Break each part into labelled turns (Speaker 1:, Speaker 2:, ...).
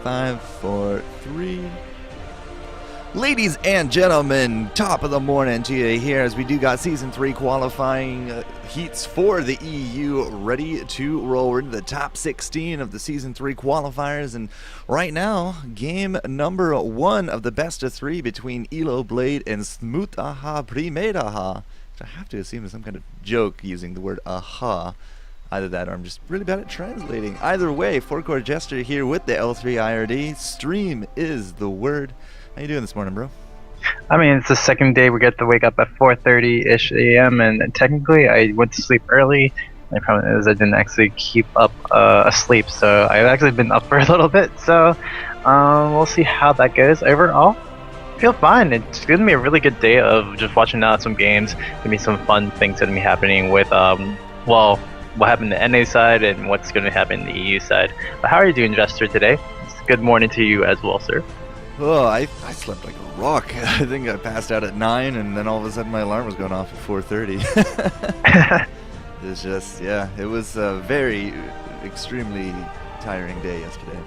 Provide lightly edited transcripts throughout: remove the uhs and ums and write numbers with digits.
Speaker 1: 5, 4, 3. Ladies and gentlemen, top of the morning to you here as we do got Season 3 qualifying heats for the EU ready to roll. We're into the top 16 of the Season 3 qualifiers, and right now, game number 1 of the best of 3 between ElobLade and Smutaha Premadeaha. Which I have to assume is some kind of joke using the word aha. Either that or I'm just really bad at translating. Either way, FourCourtJester here with the L3 IRD. Stream is the word. How you doing this morning, bro?
Speaker 2: I mean, it's the second day we get to wake up at 4:30-ish a.m. and technically I went to sleep early. My problem is I didn't actually keep up asleep, so I've actually been up for a little bit. So we'll see how that goes. Overall, I feel fine. It's gonna be a really good day of just watching out some games. Gonna be some fun things gonna be happening with well, what happened in the NA side and what's gonna happen in the EU side. But how are you doing, Jester, today? It's good morning to you as well, sir.
Speaker 1: Oh, I slept like a rock. I think I passed out at 9, and then all of a sudden my alarm was going off at 4:30. It's just, yeah, it was a very, extremely tiring day yesterday.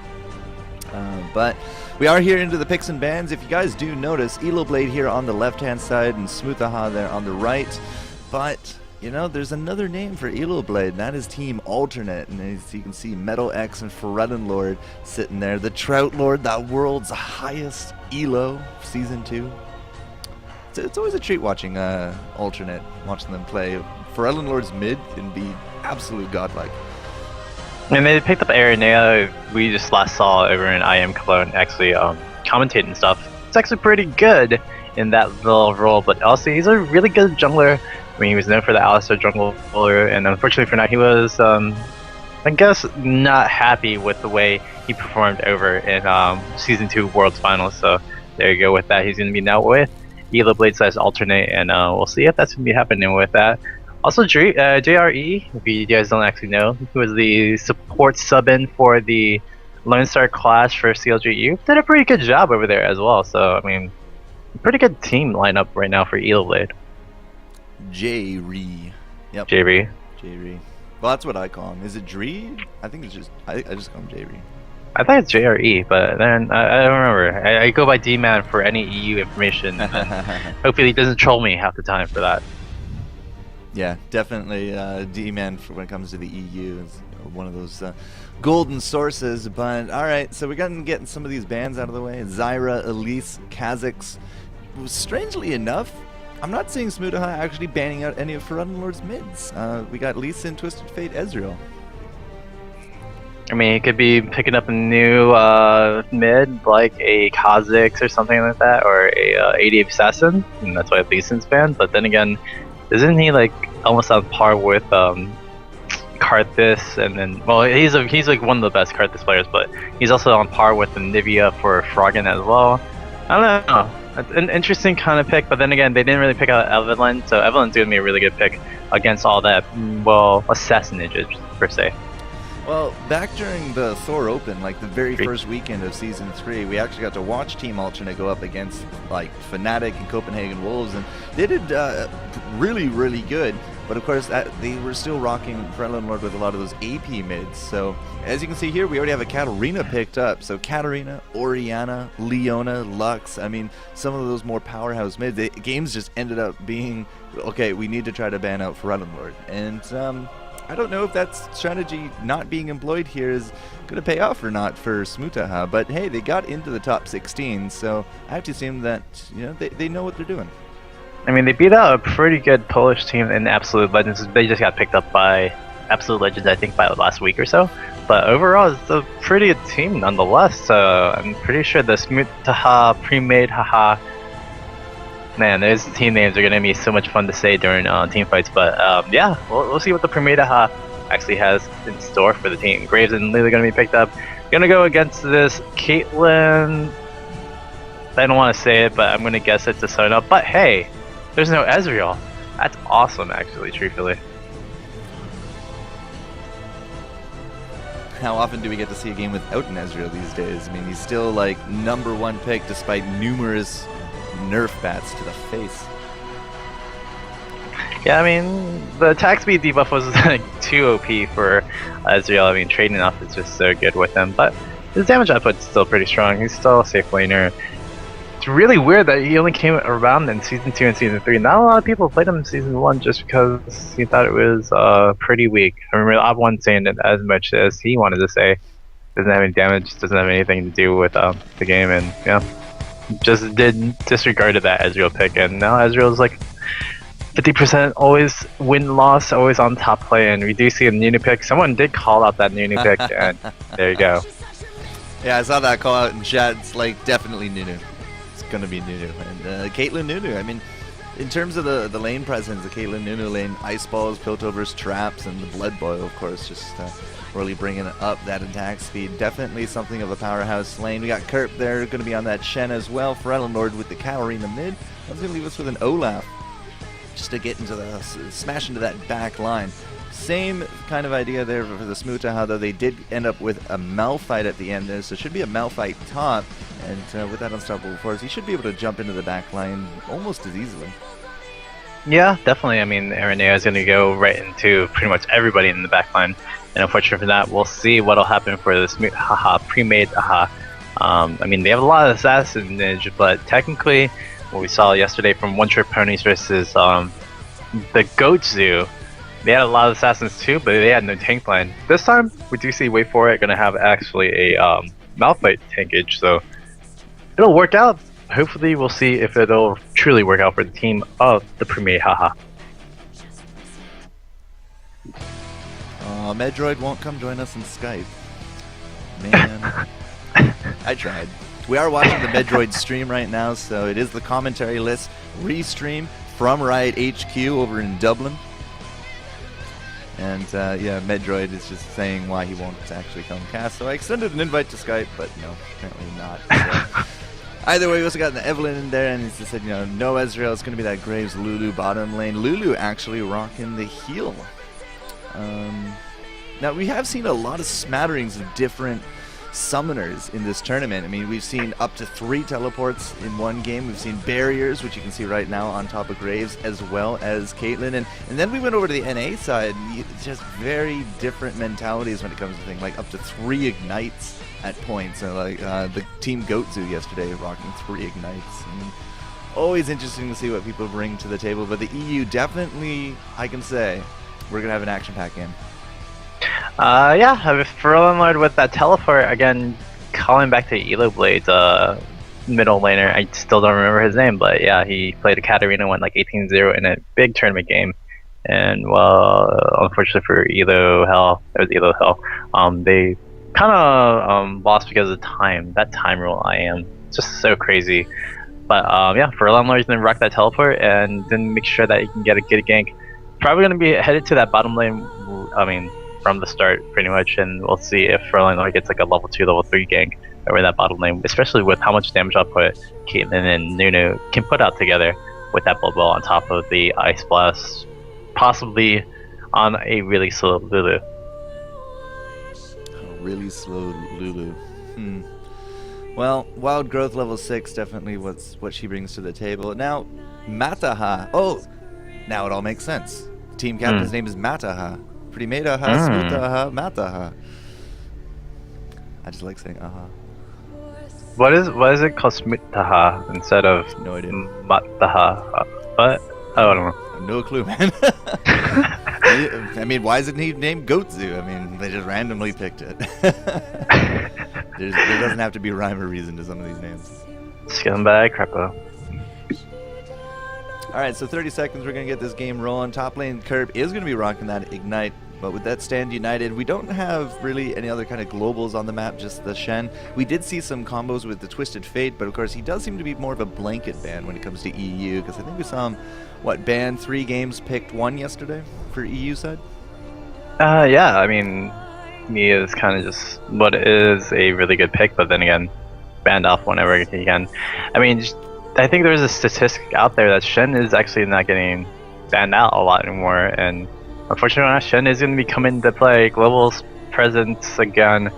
Speaker 1: But we are here into the picks and bans. If you guys do notice, ElobLade here on the left-hand side and Smutaha there on the right. But you know, there's another name for ElobLade, and that is Team Alternate. And as you can see, Metal X and Lord sitting there. The Trout Lord, the world's highest Elo, Season 2. It's always a treat watching Alternate, watching them play. Lord's mid can be absolute godlike.
Speaker 2: And they picked up Aranea, we just last saw over in IM Cologne actually commentating stuff. It's actually pretty good in that little role, but also he's a really good jungler. I mean, he was known for the Alistar jungler, and unfortunately for now, he was, I guess, not happy with the way he performed over in Season 2 Worlds Finals. So there you go with that. He's going to be now with ElobLade / Alternate, and we'll see if that's going to be happening with that. Also, JRE, if you guys don't actually know, he was the support sub-in for the Lone Star class for CLGU. Did a pretty good job over there as well. So, I mean, pretty good team lineup right now for ElobLade.
Speaker 1: J-Re. Yep.
Speaker 2: J-Re.
Speaker 1: J-Re. Well, that's what I call him. Is it Dree? I think it's just, I just call him J-Re.
Speaker 2: I think it's JRE, but then I don't remember. I go by D-Man for any EU information. Hopefully he doesn't troll me half the time for that.
Speaker 1: Yeah, definitely D-Man when it comes to the EU is one of those golden sources. But alright, so we're getting some of these bans out of the way. Zyra, Elise, Kha'Zix. Strangely enough, I'm not seeing Smutaha actually banning out any of Lord's mids. We got Lee Sin, Twisted Fate, Ezreal.
Speaker 2: I mean, he could be picking up a new mid, like a Kha'Zix or something like that, or a AD Assassin, and that's why Lee Sin's banned. But then again, isn't he like almost on par with Karthus? And then, well, he's like one of the best Karthus players, but he's also on par with the Nivea for Froggen as well. I don't know. It's an interesting kind of pick, but then again, they didn't really pick out Evelyn, so Evelyn's gonna be a really good pick against all that, well, assassinages per se.
Speaker 1: Well, back during the Thor Open, like the very first weekend of Season 3, we actually got to watch Team Alternate go up against like Fnatic and Copenhagen Wolves, and they did really, really good. But of course, they were still rocking Lord with a lot of those AP mids. So as you can see here, we already have a Katarina picked up. So Katarina, Orianna, Leona, Lux. I mean, some of those more powerhouse mids. The games just ended up being, okay, we need to try to ban out Lord. And I don't know if that strategy not being employed here is going to pay off or not for Smutaha. But hey, they got into the top 16, so I have to assume that they know what they're doing.
Speaker 2: I mean, they beat out a pretty good Polish team in Absolute Legends. They just got picked up by Absolute Legends, I think, by last week or so. But overall, it's a pretty good team nonetheless. So I'm pretty sure the Smutaha, Premadeaha, man, those team names are going to be so much fun to say during team fights. But yeah, we'll see what the Premadeaha actually has in store for the team. Graves and Lily going to be picked up. Going to go against this Caitlyn. I don't want to say it, but I'm going to guess it's a sign up. But hey, there's no Ezreal. That's awesome, actually, truthfully.
Speaker 1: How often do we get to see a game without an Ezreal these days? I mean, he's still like #1 pick despite numerous nerf bats to the face.
Speaker 2: Yeah, I mean, the attack speed debuff was like too OP for Ezreal. I mean, trading off is just so good with him. But his damage output's still pretty strong. He's still a safe laner. It's really weird that he only came around in Season 2 and Season 3. Not a lot of people played him in Season 1 just because he thought it was pretty weak. I remember Ob1 saying it as much as he wanted to say. Doesn't have any damage, doesn't have anything to do with the game, and yeah, just disregarded that Ezreal pick, and now Ezreal's like 50% always win-loss, always on top play, and we do see a Nunu pick. Someone did call out that Nunu pick, and there you go.
Speaker 1: Yeah, I saw that call out in chat. It's like definitely Nunu. It's gonna be Nunu, and Caitlyn Nunu. I mean, in terms of the lane presence, the Caitlyn Nunu lane, Ice Balls, Piltovers, Traps, and the Blood Boil, of course, just really bringing up that attack speed. Definitely something of a powerhouse lane. We got Kerp there, going to be on that Shen as well. Lord with the Kaori in the mid. That's going to leave us with an Olaf, just to get into the smash into that back line. Same kind of idea there for the Smutaha, though they did end up with a Malphite at the end there, so it should be a Malphite top, and with that unstoppable force, he should be able to jump into the back line almost as easily.
Speaker 2: Yeah, definitely. I mean, Aranea is going to go right into pretty much everybody in the back line. And unfortunately for that, we'll see what'll happen for the Smutaha Premadeaha. I mean, they have a lot of assassinage, but technically, what we saw yesterday from One Trick Ponies versus the Goat Zoo, they had a lot of assassins too, but they had no tank line. This time, we do see Wait For It going to have actually a Malphite tankage, so it'll work out. Hopefully, we'll see if it'll truly work out for the team of the Premadeaha.
Speaker 1: Medroid won't come join us in Skype. Man, I tried. We are watching the Medroid stream right now, so it is the commentary list restream from Riot HQ over in Dublin. And yeah, Medroid is just saying why he won't actually come cast. So I extended an invite to Skype, but no, apparently not. So. Either way, we also got the Evelyn in there, and he just said, you know, no Ezreal, it's going to be that Graves Lulu bottom lane. Lulu actually rocking the heal. Now, we have seen a lot of smatterings of different summoners in this tournament. I mean, we've seen up to 3 teleports in one game. We've seen barriers, which you can see right now on top of Graves, as well as Caitlyn. And then we went over to the NA side. Just very different mentalities when it comes to things, like up to 3 ignites at points. So, like the Team Goat Zoo yesterday rocking 3 ignites. And always interesting to see what people bring to the table. But the EU definitely, I can say, we're going to have an action-packed game.
Speaker 2: Yeah, Lord with that teleport, again, calling back to ElobLade's middle laner. I still don't remember his name, but yeah, he played a Katarina, went like 18-0 in a big tournament game. And, well, unfortunately for Elo Hell, they kind of lost because of time. That time rule, just so crazy. But yeah, Lord's going to rock that teleport and then make sure that he can get a good gank. Probably going to be headed to that bottom lane, from the start, pretty much, and we'll see if Lord gets like a level 2, level 3 gank over that bottom lane, especially with how much damage output Caitlyn and Nunu can put out together with that Blood Bowl on top of the Ice Blast, possibly on a really slow Lulu.
Speaker 1: Really slow Lulu. Well, Wild Growth level 6, definitely what she brings to the table. Now, Mataha. Oh, now it all makes sense. The team captain's name is Mataha. Premadeaha, Smutaha, Mataha. I just like saying aha.
Speaker 2: What is it called Smutaha instead of
Speaker 1: no idea.
Speaker 2: Mataha? What? Oh, I don't know.
Speaker 1: No clue, man. I mean, why is it named Goat Zoo? I mean, they just randomly picked it. There doesn't have to be rhyme or reason to some of these names.
Speaker 2: Scumbag Crepo.
Speaker 1: Alright, so 30 seconds, we're going to get this game rolling. Top lane Kerb is going to be rocking that Ignite, but with that Stand United, we don't have really any other kind of globals on the map, just the Shen. We did see some combos with the Twisted Fate, but of course he does seem to be more of a blanket ban when it comes to EU, because I think we saw him, ban 3 games, picked 1 yesterday for EU side?
Speaker 2: Yeah, I mean, he is kind of just what is a really good pick, but then again, banned off whenever he can. I mean, I think there's a statistic out there that Shen is actually not getting banned out a lot anymore, and unfortunately Shen is going to be coming to play global presence again.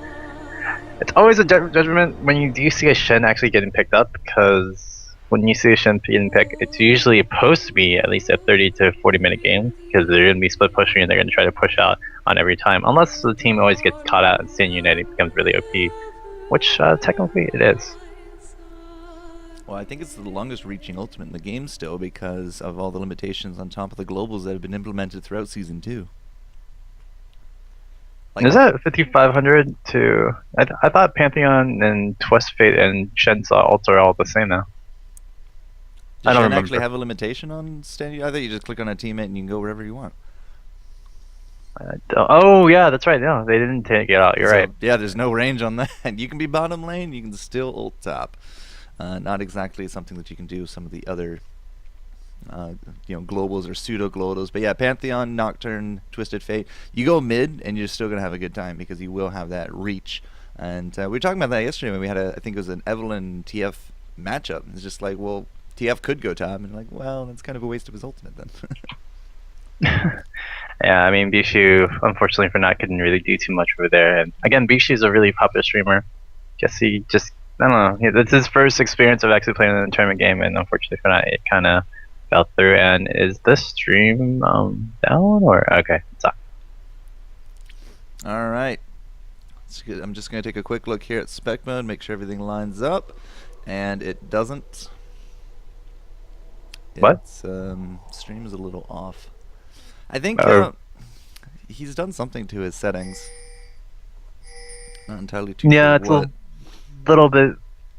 Speaker 2: It's always a judgment when you do see a Shen actually getting picked up, because when you see a Shen getting picked, it's usually supposed to be at least a 30 to 40 minute game, because they're going to be split pushing and they're going to try to push out on every time, unless the team always gets caught out and Stand United becomes really OP. which technically it is.
Speaker 1: Well, I think it's the longest reaching ultimate in the game still because of all the limitations on top of the globals that have been implemented throughout Season 2. Like,
Speaker 2: Is that 5500 to... I thought Pantheon and Twist Fate and Shen's ults are all the same now.
Speaker 1: does
Speaker 2: I don't
Speaker 1: Shen
Speaker 2: remember.
Speaker 1: actually have a limitation on standing? I thought you just click on a teammate and you can go wherever you want.
Speaker 2: Oh yeah, that's right. No, they didn't take it out. You're
Speaker 1: So,
Speaker 2: right.
Speaker 1: yeah, there's no range on that. You can be bottom lane, you can still ult top. Not exactly something that you can do with some of the other globals or pseudo globals, but yeah, Pantheon, Nocturne, Twisted Fate, you go mid and you're still gonna have a good time because you will have that reach. And we were talking about that yesterday when we had I think it was an Evelyn TF matchup. It's just like, well, TF could go top, and like, well, that's kind of a waste of his ultimate then.
Speaker 2: Yeah, I mean, Bishu, unfortunately for Nat, couldn't really do too much over there. And again, Bishu's a really popular streamer. Guess he just, I don't know, it's his first experience of actually playing in a tournament game, and unfortunately for Nat, it kind of fell through. And is this stream down or okay? It's up.
Speaker 1: All right, I'm just gonna take a quick look here at spec mode, make sure everything lines up, and it doesn't.
Speaker 2: What?
Speaker 1: Stream is a little off. I think he's done something to his settings. Not entirely too
Speaker 2: Yeah,
Speaker 1: sure
Speaker 2: it's
Speaker 1: what.
Speaker 2: a little bit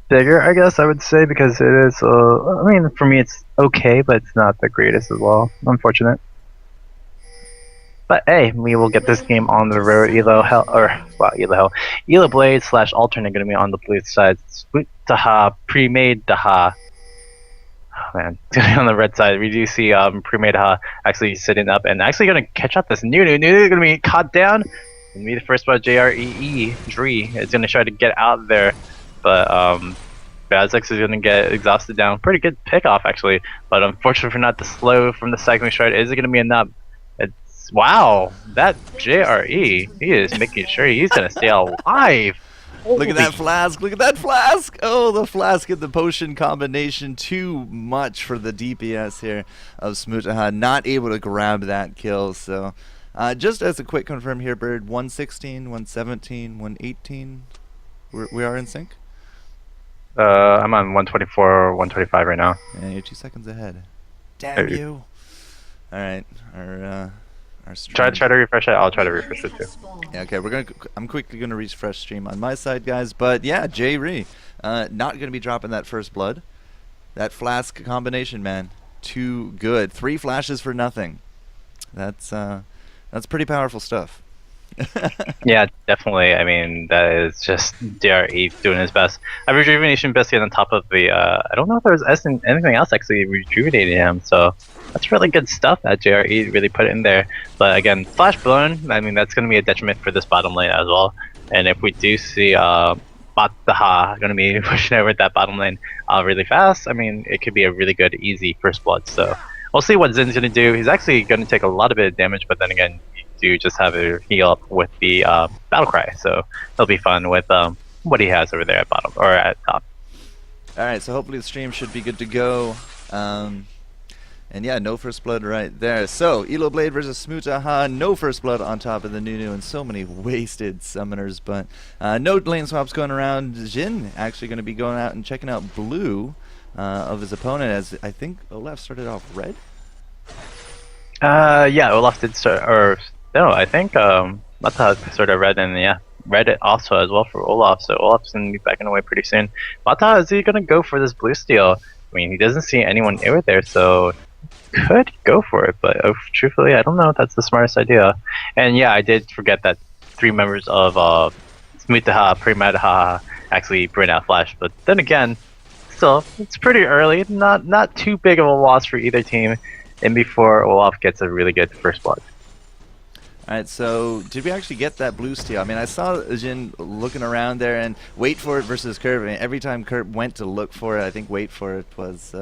Speaker 2: bigger, I guess I would say, because it is. I mean, for me, it's okay, but it's not the greatest as well. Unfortunate. But hey, we will get this game on the road. ElobLade / alternate going to be on the blue side. Smutaha, Premadeaha. Oh man, it's gonna be on the red side. We do see Premadeaha actually sitting up and actually gonna catch up this new gonna be caught down. Gonna be the first one. JREE Dree is gonna try to get out there, but Bazix is gonna get exhausted down. Pretty good pickoff actually, but unfortunately for not the slow from the cycling stride, is it gonna be enough? It's wow, that JRE, he is making sure he's gonna stay alive.
Speaker 1: Look at that flask! Look at that flask! Oh, the flask and the potion combination, too much for the DPS here of Smutaha. Not able to grab that kill, so... just as a quick confirm here, Bird, 116, 117, 118, we are in sync?
Speaker 2: I'm on 124, 125 right now.
Speaker 1: Yeah, you're 2 seconds ahead. Damn you! Alright, our stream.
Speaker 2: Try to refresh it. I'll try to refresh it too.
Speaker 1: Yeah, okay, I'm quickly gonna refresh stream on my side, guys. But yeah, J-Ree, not gonna be dropping that first blood. That flask combination, man, too good. 3 flashes for nothing. That's pretty powerful stuff.
Speaker 2: Yeah, definitely. I mean, that is just DRE doing his best. A rejuvenation bestie on top of the. I don't know if there was anything else actually rejuvenating him. So that's really good stuff that JRE really put in there. But again, flash blown. I mean, that's going to be a detriment for this bottom lane as well. And if we do see Smutaha going to be pushing over that bottom lane really fast, I mean, it could be a really good, easy first blood. So we'll see what Zin's going to do. He's actually going to take a lot of bit of damage, but then again, you do just have a heal up with the battle cry. So it'll be fun with what he has over there at bottom or at top.
Speaker 1: All right, so hopefully the stream should be good to go. And yeah, no first blood right there. So, ElobLade versus Smutaha, no first blood on top of the Nunu, and so many wasted summoners. But no lane swaps going around. Jin actually going to be going out and checking out blue of his opponent, as I think Olaf started off red.
Speaker 2: Yeah, Olaf did start, or no, I think Mata started red, and yeah, red also as well for Olaf. So Olaf's going to be backing away pretty soon. Mata, is he going to go for this blue steal? I mean, he doesn't see anyone over there, so could go for it, but truthfully, I don't know if that's the smartest idea. And yeah, I did forget that 3 members of Smutaha, Premadeaha actually bring out Flash, but then again, still, it's pretty early, not too big of a loss for either team, and before Olaf gets a really good first blood.
Speaker 1: Alright, so did we actually get that blue steal? I mean, I saw Jin looking around there and wait for it versus Curve. I mean, every time Curve went to look for it, I think wait for it was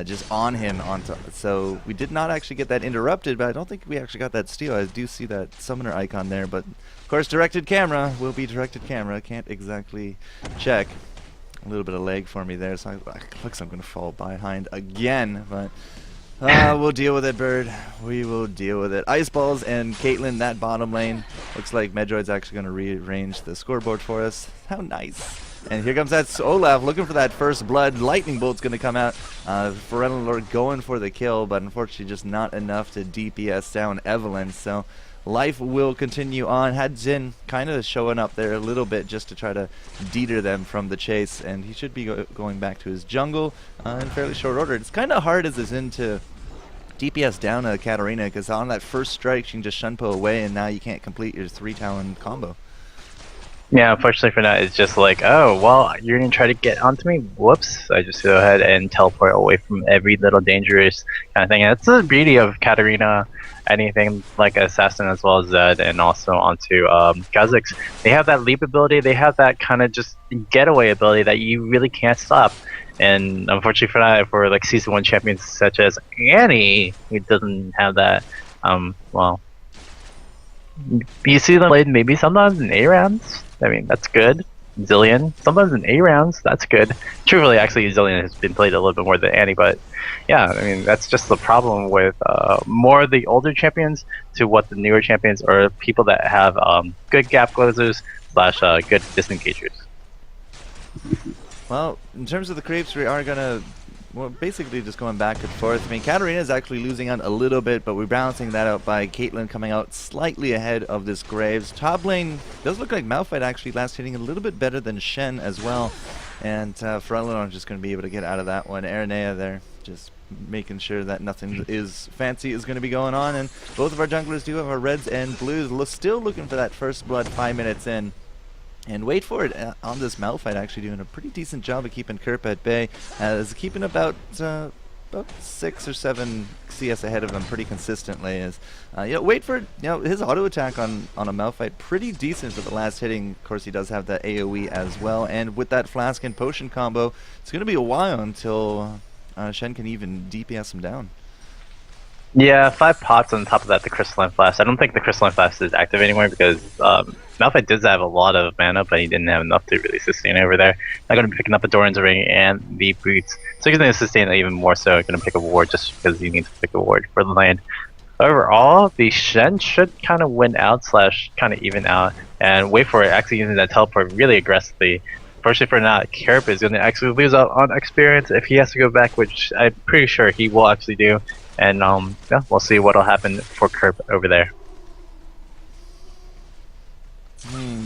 Speaker 1: just on him. So we did not actually get that interrupted, but I don't think we actually got that steal. I do see that summoner icon there, but of course directed camera will be directed camera. Can't exactly check. A little bit of lag for me there, so looks like I'm going to fall behind again, but We'll deal with it, Bird. We will deal with it. Ice Balls and Caitlyn, that bottom lane. Looks like Medroid's actually going to rearrange the scoreboard for us. How nice. And here comes that Olaf looking for that first blood. Lightning Bolt's going to come out. Lord going for the kill, but unfortunately just not enough to DPS down Evelyn. So life will continue on. Had Jin kind of showing up there a little bit just to try to deter them from the chase, and he should be going back to his jungle in fairly short order. It's kind of hard as a Jin to DPS down a Katarina, because on that first strike she can just Shunpo away, and now you can't complete your 3-talon combo.
Speaker 2: Yeah, unfortunately for that, it's just like, oh, well, you're going to try to get onto me? Whoops. I just go ahead and teleport away from every little dangerous kind of thing. And that's the beauty of Katarina, anything like Assassin as well as Zed, and also onto Kha'Zix. They have that leap ability, they have that kind of just getaway ability that you really can't stop. And unfortunately for that, for like Season 1 champions such as Annie, who doesn't have that, well, you see them played maybe sometimes in A rounds. I mean, that's good. Zillion, sometimes in A rounds, that's good. Truthfully, actually, Zillion has been played a little bit more than Annie, but yeah, I mean, that's just the problem with more of the older champions to what the newer champions are, people that have good gap closers / good disengagers.
Speaker 1: Well, in terms of the creeps, we are going to, well, basically just going back and forth. I mean, Katarina is actually losing out a little bit, but we're balancing that out by Caitlyn coming out slightly ahead of this Graves. Top lane does look like Malphite actually last hitting a little bit better than Shen as well. And Frontline just going to be able to get out of that one. Aranea there just making sure that nothing is fancy is going to be going on. And both of our junglers do have our reds and blues. Still looking for that first blood 5 minutes in. And wait for it, on this Malphite actually doing a pretty decent job of keeping Kerp at bay, as keeping about 6 or 7 CS ahead of him pretty consistently. As wait for it, his auto attack on a Malphite pretty decent for the last hitting. Of course, he does have that AOE as well, and with that flask and potion combo, it's going to be a while until Shen can even DPS him down.
Speaker 2: Yeah, 5 pots on top of that, the Crystalline Flask. I don't think the Crystalline Flask is active anymore because Malphite does have a lot of mana, but he didn't have enough to really sustain over there. Not going to be picking up the Doran's Ring and the Boots, so he's going to sustain that even more so. Going to pick a ward just because he needs to pick a ward for the lane. Overall, the Shen should kind of win out / kind of even out, and wait for it, actually using that teleport really aggressively. Fortunately for not, Kerp is going to actually lose out on experience if he has to go back, which I'm pretty sure he will actually do. And yeah, we'll see what'll happen for Kerp over there.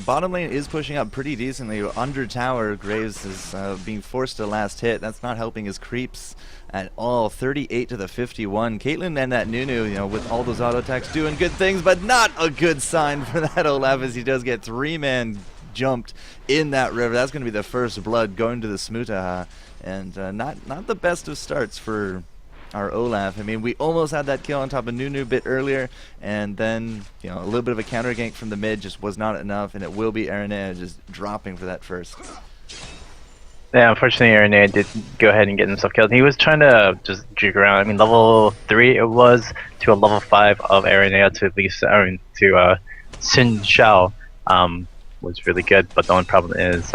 Speaker 1: Bottom lane is pushing up pretty decently. Under tower, Graves is being forced to last hit. That's not helping his creeps at all. 38 to the 51. Caitlyn and that Nunu, with all those auto attacks doing good things, but not a good sign for that Olaf, as he does get 3-man jumped in that river. That's going to be the first blood going to the Smutaha, and not the best of starts for our Olaf. I mean, we almost had that kill on top of Nunu a bit earlier, and then a little bit of a counter gank from the mid just was not enough, and it will be Aranea just dropping for that first.
Speaker 2: Yeah, unfortunately Aranea did go ahead and get himself killed. He was trying to just juke around. I mean, level 3 it was to a level 5 of Aranea to at least, to Xin Xiao was really good, but the only problem is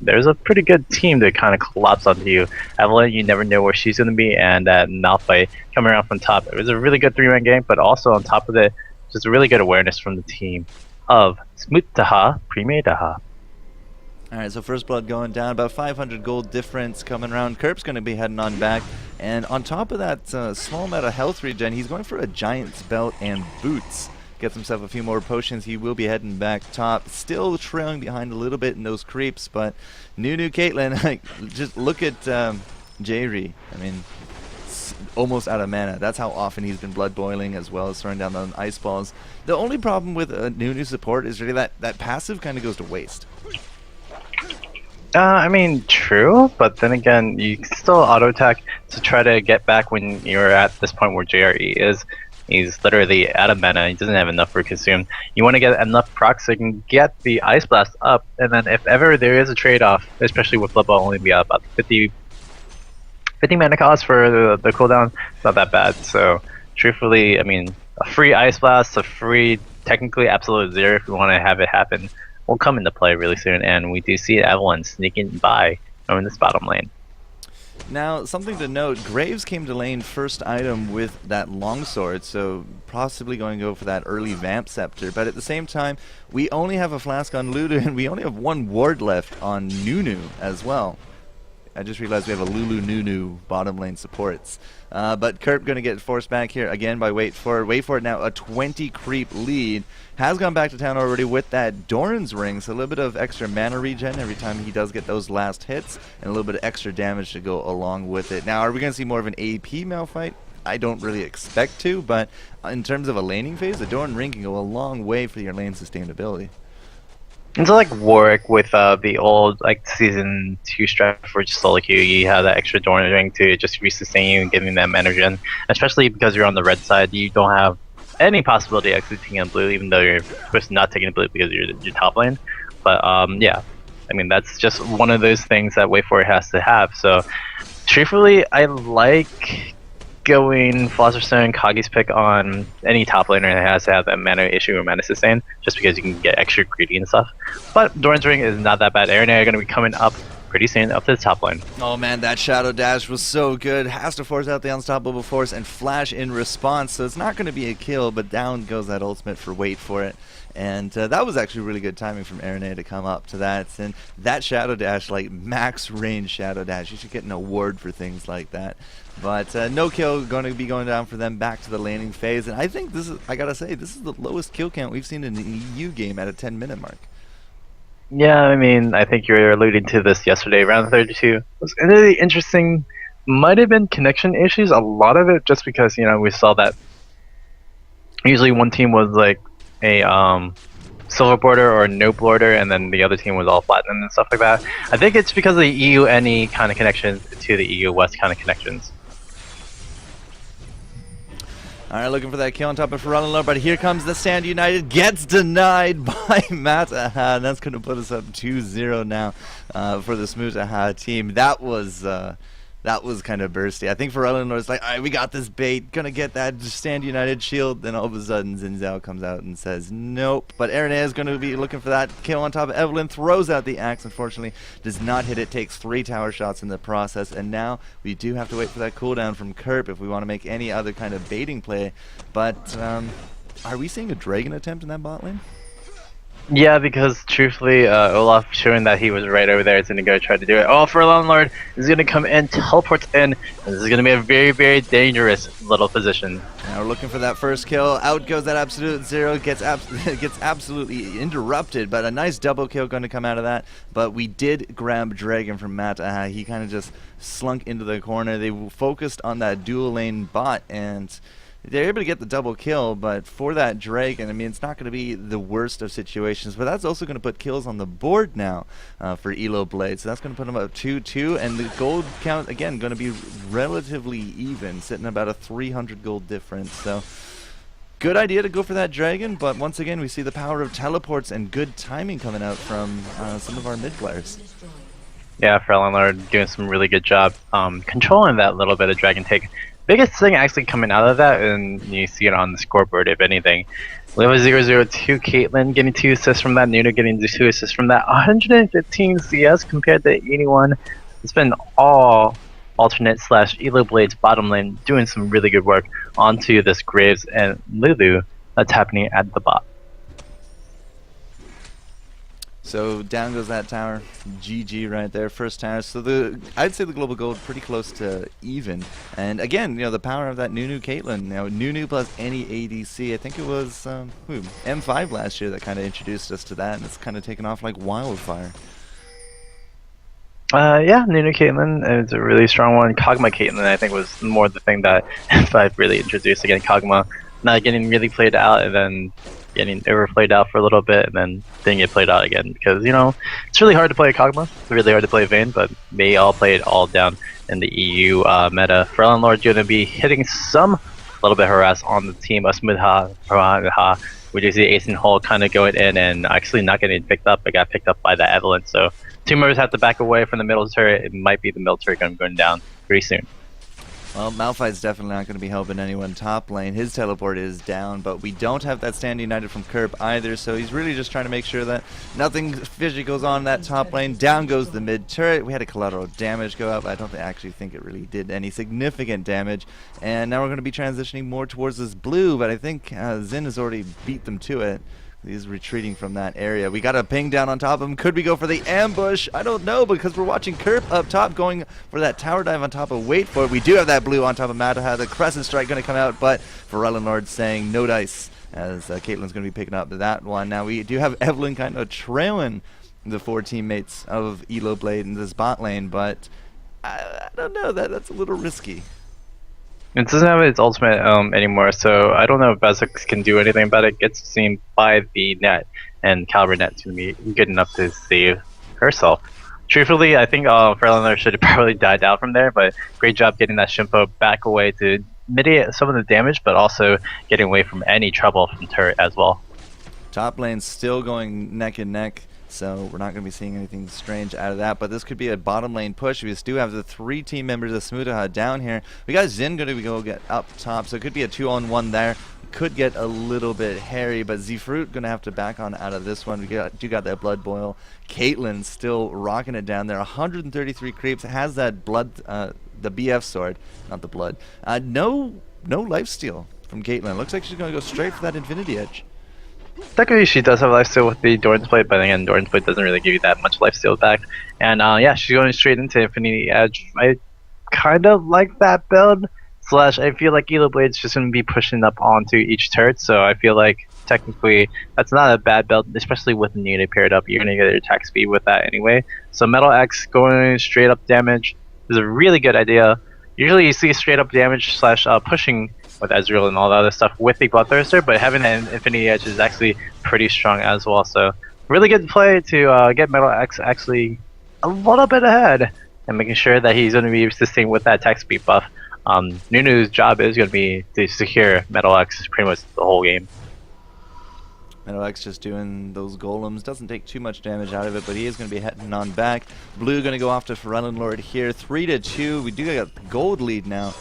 Speaker 2: there's a pretty good team that kind of collapse onto you. Evelyn, you never know where she's going to be, and that Malphite coming around from top. It was a really good 3-man game, but also on top of it, just a really good awareness from the team of Smutaha, Premadeaha.
Speaker 1: Alright, so first blood going down, about 500 gold difference coming around. Kerp's going to be heading on back, and on top of that small amount of health regen, he's going for a Giant's Belt and Boots. Gets himself a few more potions. He will be heading back top. Still trailing behind a little bit in those creeps, but Nunu Caitlyn, just look at Jayri. I mean, almost out of mana. That's how often he's been blood boiling, as well as throwing down the ice balls. The only problem with Nunu support is really that passive kind of goes to waste.
Speaker 2: I mean, true, but then again, you can still auto attack to try to get back when you're at this point where JRE is. He's literally out of mana. He doesn't have enough for consume. You want to get enough procs so you can get the Ice Blast up, and then if ever there is a trade-off, especially with Blood Bowl only be about 50 mana cost for the cooldown, it's not that bad. So, truthfully, I mean, a free Ice Blast, a free, technically absolute zero if you want to have it happen, will come into play really soon, and we do see Evelyn sneaking by in this bottom lane.
Speaker 1: Now, something to note, Graves came to lane first item with that longsword, so possibly going to go for that early Vamp Scepter, but at the same time, we only have a flask on Lulu, and we only have one ward left on Nunu as well. I just realized we have a Lulu Nunu bottom lane supports. But Kerp going to get forced back here again by Wait For It. Wait For It now a 20 creep lead. Has gone back to town already with that Doran's Ring, so a little bit of extra mana regen every time he does get those last hits, and a little bit of extra damage to go along with it. Now, are we going to see more of an AP Malphite? I don't really expect to, but in terms of a laning phase, the Doran Ring can go a long way for your lane sustainability.
Speaker 2: It's like Warwick with the old like season 2 strat for just solo queue. You have that extra Doran Ring to just resustain you and giving them energy, and especially because you're on the red side, you don't have any possibility of actually taking a blue, even though you're supposed to not taking a blue because you're top lane. But yeah, I mean that's just one of those things that Wait For It has to have. So truthfully, I like going Philosopher's Stone, Kagi's pick on any top laner that has to have that mana issue or mana sustain, just because you can get extra greedy and stuff. But Doran's Ring is not that bad. Aaron and I are going to be coming up pretty soon up to the top lane.
Speaker 1: Oh man, that Shadow Dash was so good. Has to force out the Unstoppable Force and flash in response, so it's not going to be a kill, but down goes that ultimate for Wait For It. And that was actually really good timing from Aaron A to come up to that. And that Shadow Dash, like max range Shadow Dash, you should get an award for things like that. But no kill going to be going down for them back to the laning phase. And I think this is, I gotta say, this is the lowest kill count we've seen in an EU game at a 10-minute mark.
Speaker 2: Yeah, I mean, I think you were alluding to this yesterday. Round 32 was really interesting. Might have been connection issues, a lot of it just because, you know, we saw that usually one team was like a silver border or no border, and then the other team was all platinum and stuff like that. I think it's because of the EU NE kind of connections to the EU West kind of connections.
Speaker 1: Alright, looking for that kill on top of Ferrello, but here comes the Stand United, gets denied by Smutaha, and that's going to put us up 2-0 now for the Smutaha team. That was kind of bursty. I think Ferrello was like, alright, we got this bait, gonna get that Stand United shield, then all of a sudden Xin Zhao comes out and says nope. But Aaron A is going to be looking for that kill on top of Evelyn, throws out the axe, unfortunately does not hit it, takes 3 tower shots in the process, and now we do have to wait for that cooldown from Kerp if we want to make any other kind of baiting play. But are we seeing a dragon attempt in that bot lane?
Speaker 2: Yeah, because truthfully, Olaf showing that he was right over there is going to go try to do it. Oh, Ferrello Lord is going to come in, teleports in, and this is going to be a very, very dangerous little position.
Speaker 1: Now we're looking for that first kill. Out goes that Absolute Zero, gets absolutely interrupted, but a nice double kill going to come out of that. But we did grab Dragon from Smutaha. He kind of just slunk into the corner. They focused on that dual lane bot, and they're able to get the double kill, but for that Dragon, I mean, it's not going to be the worst of situations, but that's also going to put kills on the board now for ElobLade, so that's going to put them up 2-2, and the gold count, again, going to be relatively even, sitting about a 300 gold difference, so good idea to go for that Dragon, but once again, we see the power of teleports and good timing coming out from some of our mid players.
Speaker 2: Yeah, Ferrello Lord doing some really good job controlling that little bit of Dragon take. Biggest thing actually coming out of that, and you see it on the scoreboard if anything, Leva 002 Caitlyn getting 2 assists from that, Nuna getting 2 assists from that, 115 CS compared to 81. It's been all alternate / ElobLade's bottom lane doing some really good work onto this Graves and Lulu that's happening at the bot.
Speaker 1: So down goes that tower, GG right there, first tower. So I'd say the global gold pretty close to even. And again, you know, the power of that Nunu Caitlyn. You know, Nunu plus any ADC. I think it was M5 last year that kind of introduced us to that, and it's kind of taken off like wildfire.
Speaker 2: Yeah, Nunu Caitlyn is a really strong one. Kog'Maw Caitlyn, I think, was more the thing that M5 really introduced. Again, Kog'Maw not getting really played out, and then getting overplayed out for a little bit, and then didn't get played out again, because, you know, it's really hard to play Kog'Maw, it's really hard to play Vayne, but they all play it all down in the EU meta. Ferrello Lord going to be hitting some little bit harass on the team of Smutaha. We do see Ace and Hole kind of going in and actually not getting picked up. It got picked up by the Evelyn, so two members have to back away from the middle turret. It might be the middle turret going down pretty soon.
Speaker 1: Well, Malphite's definitely not going to be helping anyone top lane. His teleport is down, but we don't have that stand united from Kerp either, so he's really just trying to make sure that nothing fishy goes on in that top lane. Down goes the mid turret. We had a collateral damage go up, but I don't actually think it really did any significant damage. And now we're going to be transitioning more towards this blue, but I think Xin has already beat them to it. He's retreating from that area. We got a ping down on top of him. Could we go for the ambush? I don't know, because we're watching Kerp up top going for that tower dive on top of Wait for it. We do have that blue on top of Mataha. The Crescent Strike going to come out, but Lord saying no dice, as Caitlyn's going to be picking up that one. Now we do have Evelyn kind of trailing the 4 teammates of ElobLade in this bot lane, but I don't know. That's a little risky.
Speaker 2: It doesn't have its ultimate anymore, so I don't know if Bezek can do anything about it. Gets seen by the net, and Caliber net's going to be good enough to save herself. Truthfully, I think Lord should have probably died out from there, but great job getting that Shimpo back away to mitigate some of the damage, but also getting away from any trouble from turret as well.
Speaker 1: Top lane still going neck and neck, so we're not going to be seeing anything strange out of that, but this could be a bottom lane push. We do have the 3 team members of Smutaha down here. We got Xin going to go get up top, so it could be a 2-on-1 there. Could get a little bit hairy, but Zfruit going to have to back on out of this one. We do got that blood boil. Caitlyn still rocking it down there. 133 creeps, has that blood, the BF sword, not the blood. No lifesteal from Caitlyn. Looks like she's going to go straight for that Infinity Edge.
Speaker 2: Technically, she does have lifesteal with the Doran's Blade, but again, Doran's Blade doesn't really give you that much lifesteal back. And yeah, she's going straight into Infinity Edge. I kind of like that build. Slash, I feel like ElobLade's just going to be pushing up onto each turret, so I feel like technically that's not a bad build, especially with Nita paired up. You're going to get your attack speed with that anyway. So Metal X going straight up damage is a really good idea. Usually you see straight up damage slash pushing with Ezreal and all the other stuff with the Bloodthirster, but having an Infinity Edge is actually pretty strong as well. So really good play to get Metal X actually a little bit ahead and making sure that he's going to be sustained with that attack speed buff. Nunu's job is going to be to secure Metal X pretty much the whole game.
Speaker 1: Metal X just doing those golems. Doesn't take too much damage out of it, but he is going to be heading on back. Blue going to go off to Lord here. 3-2. We do got the gold lead now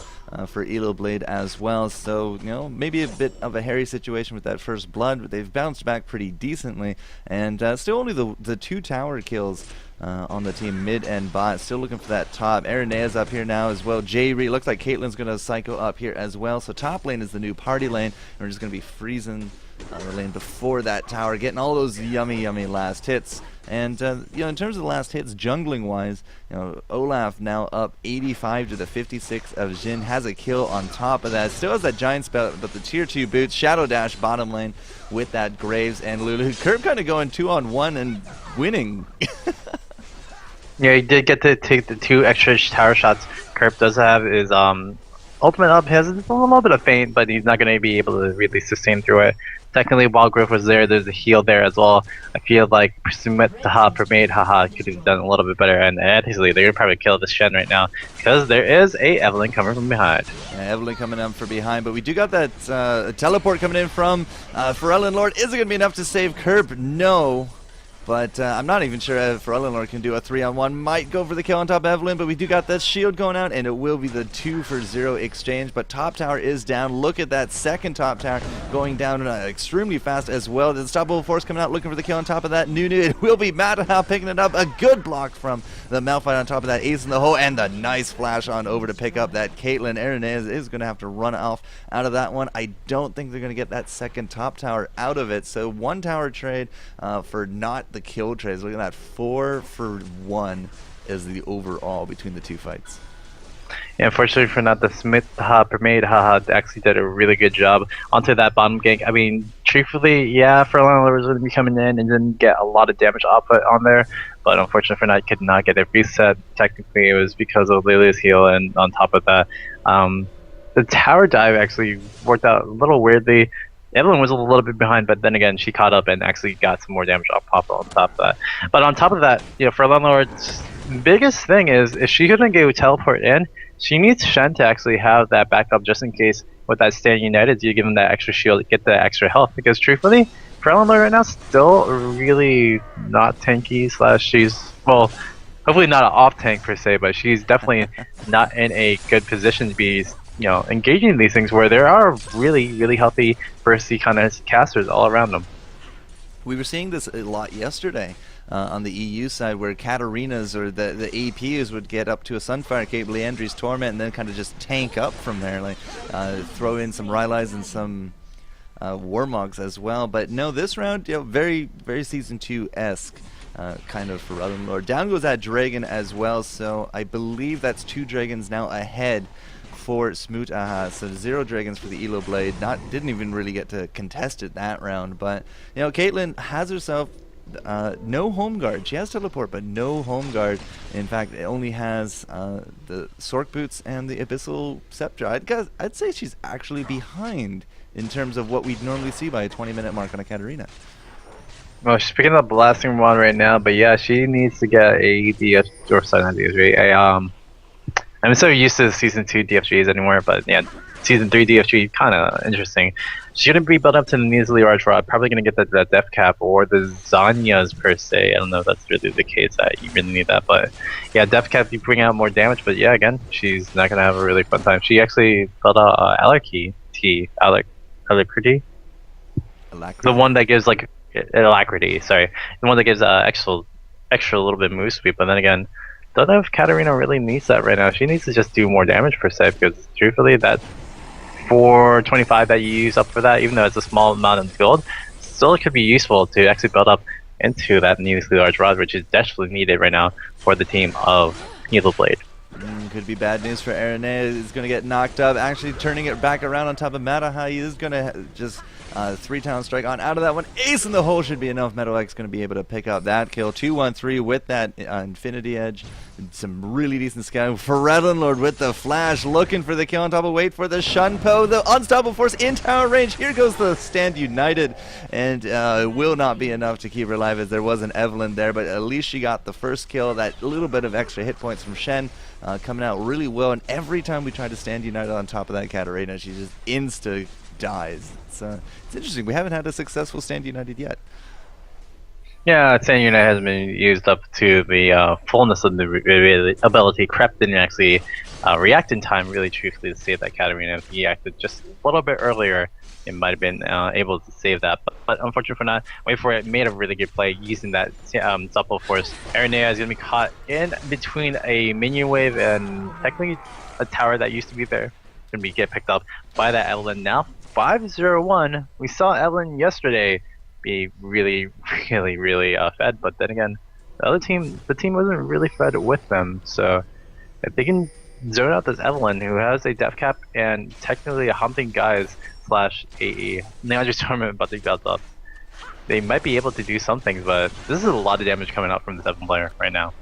Speaker 1: for ElobLade as well. So, you know, maybe a bit of a hairy situation with that first blood, but they've bounced back pretty decently. And still only the 2 tower kills on the team mid and bot. Still looking for that top. Arenea's up here now as well. J-Re, looks like Caitlyn's going to cycle up here as well. So top lane is the new party lane. And we're just going to be freezing the lane before that tower, getting all those yummy last hits. And you know, in terms of the last hits, jungling wise, you know, Olaf now up 85 to the 56 of Jhin, has a kill on top of that. Still has that giant spell, but the tier 2 boots. Shadow Dash bottom lane with that Graves and Lulu. Kerp kind of going 2-on-1 and winning.
Speaker 2: Yeah, he did get to take the 2 extra tower shots Kerp does have. His ultimate up has a little bit of feint, but he's not going to be able to really sustain through it. Technically, while Griff was there, there's a heal there as well. I feel like Smutaha, Premadeaha could have done a little bit better, and obviously they're going to probably kill this Shen right now, because there is a Evelyn coming from behind.
Speaker 1: Yeah, Evelyn coming up from behind, but we do got that teleport coming in from Lord. Is it going to be enough to save Kerp? No. But I'm not even sure if Lord can do a 3-on-1. Might go for the kill on top of Evelyn, but we do got that shield going out, and it will be the 2-for-0 exchange. But top tower is down. Look at that second top tower going down extremely fast as well. The Unstoppable Force coming out looking for the kill on top of that. Nunu, it will be Mataha picking it up. A good block from the Malphite on top of that. Ace in the hole, and the nice flash on over to pick up that Caitlyn. Arenea's is going to have to run off out of that one. I don't think they're going to get that second top tower out of it. So 1 tower trade for not the kill trades. Look at that, 4-for-1 is the overall between the 2 fights.
Speaker 2: Yeah, unfortunately for not the Smutaha, Premadeaha actually did a really good job onto that bottom gank. I mean, truthfully, yeah, Lord was going to be coming in and didn't get a lot of damage output on there, but unfortunately for not could not get a reset. Technically, it was because of Lilia's heal, and on top of that, the tower dive actually worked out a little weirdly. Evelyn was a little bit behind, but then again, she caught up and actually got some more damage off Papa on top of that. But on top of that, you know, for Lord's biggest thing is, if she couldn't go teleport in, she needs Shen to actually have that backup just in case with that stand united, you give him that extra shield, get the extra health. Because truthfully, for Lord right now, still really not tanky, slash she's, well, hopefully not an off tank per se, but she's definitely not in a good position to be, engaging in these things where there are really, really healthy bursty kind of casters all around them.
Speaker 1: We were seeing this a lot yesterday on the EU side, where Katarinas or the APs would get up to a Sunfire Cape, Leandri's Torment, and then kind of just tank up from there, like throw in some Rylai's and some Warmogs as well. But no, this round, very, very Season 2-esque. Kind of for Rathan Lord. Down goes that Dragon as well, so I believe that's 2 Dragons now ahead for Smutaha. So 0 Dragons for the ElobLade. Didn't even really get to contest it that round, but Caitlyn has herself no home guard. She has teleport, but no home guard. In fact, it only has the Sork Boots and the Abyssal Scepter. I'd say she's actually behind in terms of what we'd normally see by a 20-minute mark on a Katarina.
Speaker 2: Well, she's picking up Blasting Wand right now, but yeah, she needs to get a DF or sorry, not DFG. I'm so used to Season 2 DFGs anymore, but yeah, Season 3 DFG kind of interesting. She's gonna be built up to the measly large rod, probably gonna get that Def Cap or the Zanyas per se. I don't know if that's really the case that you really need that, but yeah, Def Cap you bring out more damage, but yeah, again, she's not gonna have a really fun time. She actually built out Alacrity, Alacrity, the one that gives like Alacrity, sorry, the one that gives extra little bit move sweep, but then again, don't know if Katarina really needs that right now. She needs to just do more damage per se, because truthfully, that 425 that you use up for that, even though it's a small amount of gold, still could be useful to actually build up into that needlessly large rod, which is desperately needed right now for the team of ElobLade.
Speaker 1: Could be bad news for Aranea. He's going to get knocked up. Actually turning it back around on top of Mataha. He is going to just 3-town strike on out of that one. Ace in the hole should be enough. Metalx going to be able to pick up that kill. 2-1-3 with that Infinity Edge. Some really decent scouting for Rathan Lord with the flash. Looking for the kill on top of wait for the Shunpo. The Unstoppable Force in tower range. Here goes the Stand United. And it will not be enough to keep her alive, as there was an Evelyn there. But at least she got the first kill. That little bit of extra hit points from Shen. Coming out really well, and every time we try to Stand United on top of that Katarina, she just insta dies. It's interesting. We haven't had a successful Stand United yet.
Speaker 2: Yeah, Stand United has been used up to the fullness of the ability. Crep didn't actually react in time, really truthfully, to save that Katarina. If he acted just a little bit earlier, it might have been able to save that. But unfortunately for not, wait for it, made a really good play using that Unstoppable Force. Aranea is going to be caught in between a minion wave and technically a tower that used to be there. Going to get picked up by that Evelyn. Now 5-0-1. We saw Evelyn yesterday be really fed, but then again, the team wasn't really fed with them. So if they can zone out this Evelyn, who has a Def Cap and technically a Humping Guys / AE, Leandri's Torment about to be built up, they might be able to do some things, but this is a lot of damage coming out from the 7 player right now.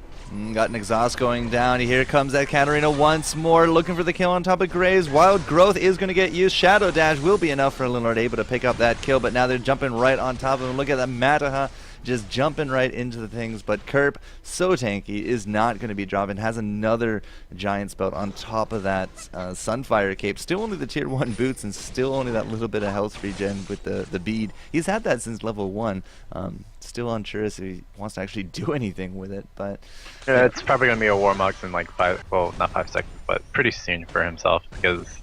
Speaker 1: Got an exhaust going down. Here comes that Katarina once more, looking for the kill on top of Graves. Wild Growth is going to get used. Shadow Dash will be enough for Lord able to pick up that kill, but now they're jumping right on top of him. Look at that Mataha just jumping right into the things, but Kerp, so tanky, is not going to be dropping. Has another Giant's Belt on top of that Sunfire Cape. Still only the tier 1 boots and still only that little bit of health regen with the bead. He's had that since level 1. Still unsure if he wants to actually do anything with it, but
Speaker 2: yeah, it's probably going to be a Warmogs in like 5, well, not 5 seconds, but pretty soon for himself, because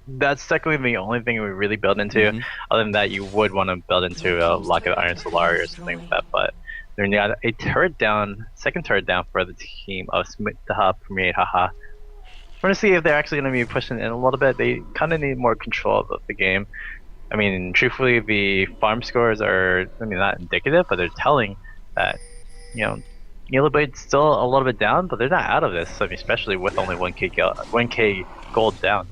Speaker 2: that's technically the only thing we really build into. Other than that, you would want to build into a Lock of Iron Solari or something like that, but they're got a turret down, second turret down for the team of Smutaha, Premadeaha. We're going to see if they're actually going to be pushing in a little bit. They kind of need more control of the game. I mean, truthfully, the farm scores are, I mean, not indicative, but they're telling that, ElobLade's still a little bit down, but they're not out of this, I mean, especially with only 1k gold down.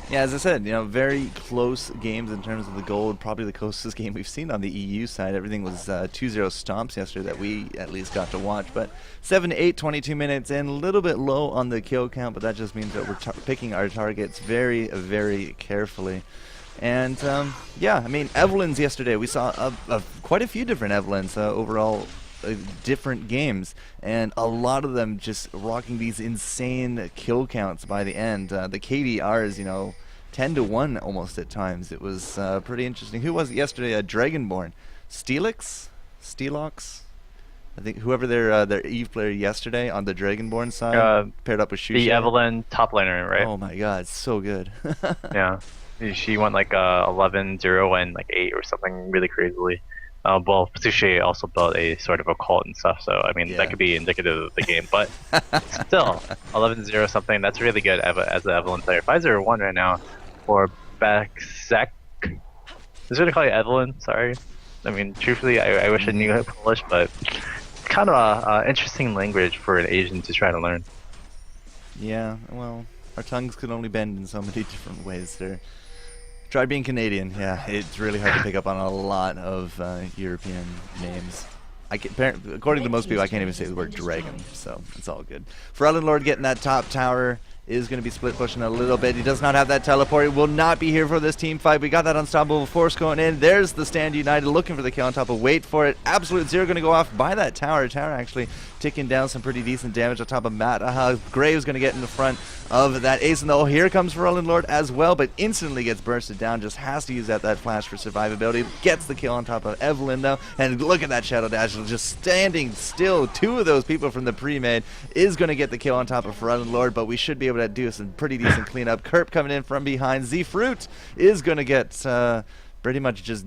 Speaker 1: Yeah, as I said, very close games in terms of the gold. Probably the closest game we've seen on the EU side. Everything was 2-0 stomps yesterday that we at least got to watch. But 7-8, 22 minutes in, a little bit low on the kill count, but that just means that we're picking our targets very, very carefully. And yeah, I mean, Evelyns yesterday, we saw quite a few different Evelyns overall. Different games, and a lot of them just rocking these insane kill counts by the end. The KDRs, 10-1 almost at times. It was pretty interesting. Who was it yesterday? Dragonborn, Steelix, I think whoever their Eve player yesterday on the Dragonborn side paired up with Shusha.
Speaker 2: The Evelyn top laner, right?
Speaker 1: Oh my god, it's so good.
Speaker 2: Yeah, she went like 11-0 and like 8 or something really crazily. Well, Sushi also built a sort of a cult and stuff, so I mean that could be indicative of the game, but still 11-0 something. That's really good as an Evelyn player. 5-0-1 right now for Backsec. Is it call you Evelyn? Sorry. I mean, truthfully, I wish I knew Polish, but it's kind of a interesting language for an Asian to try to learn.
Speaker 1: Yeah, well, our tongues could only bend in so many different ways there. Try being Canadian. Yeah, it's really hard to pick up on a lot of European names. According to most people, I can't even say the word dragon, so it's all good. FourCourtJester getting that top tower is going to be split pushing a little bit. He does not have that teleport. He will not be here for this team fight. We got that unstoppable force going in. There's the Stand United looking for the kill on top of Wait for it. Absolute Zero going to go off by that tower. Tower actually ticking down some pretty decent damage on top of Smutaha. Graves going to get in the front of that ace in the hole. Here comes FourCourtJester as well, but instantly gets bursted down. Just has to use that flash for survivability. Gets the kill on top of Evelyn though. And look at that Shadow Dash just standing still. Two of those people from the pre-made is going to get the kill on top of FourCourtJester, but we should be able to do some pretty decent cleanup. Kerp coming in from behind. Z-Fruit is going to get pretty much just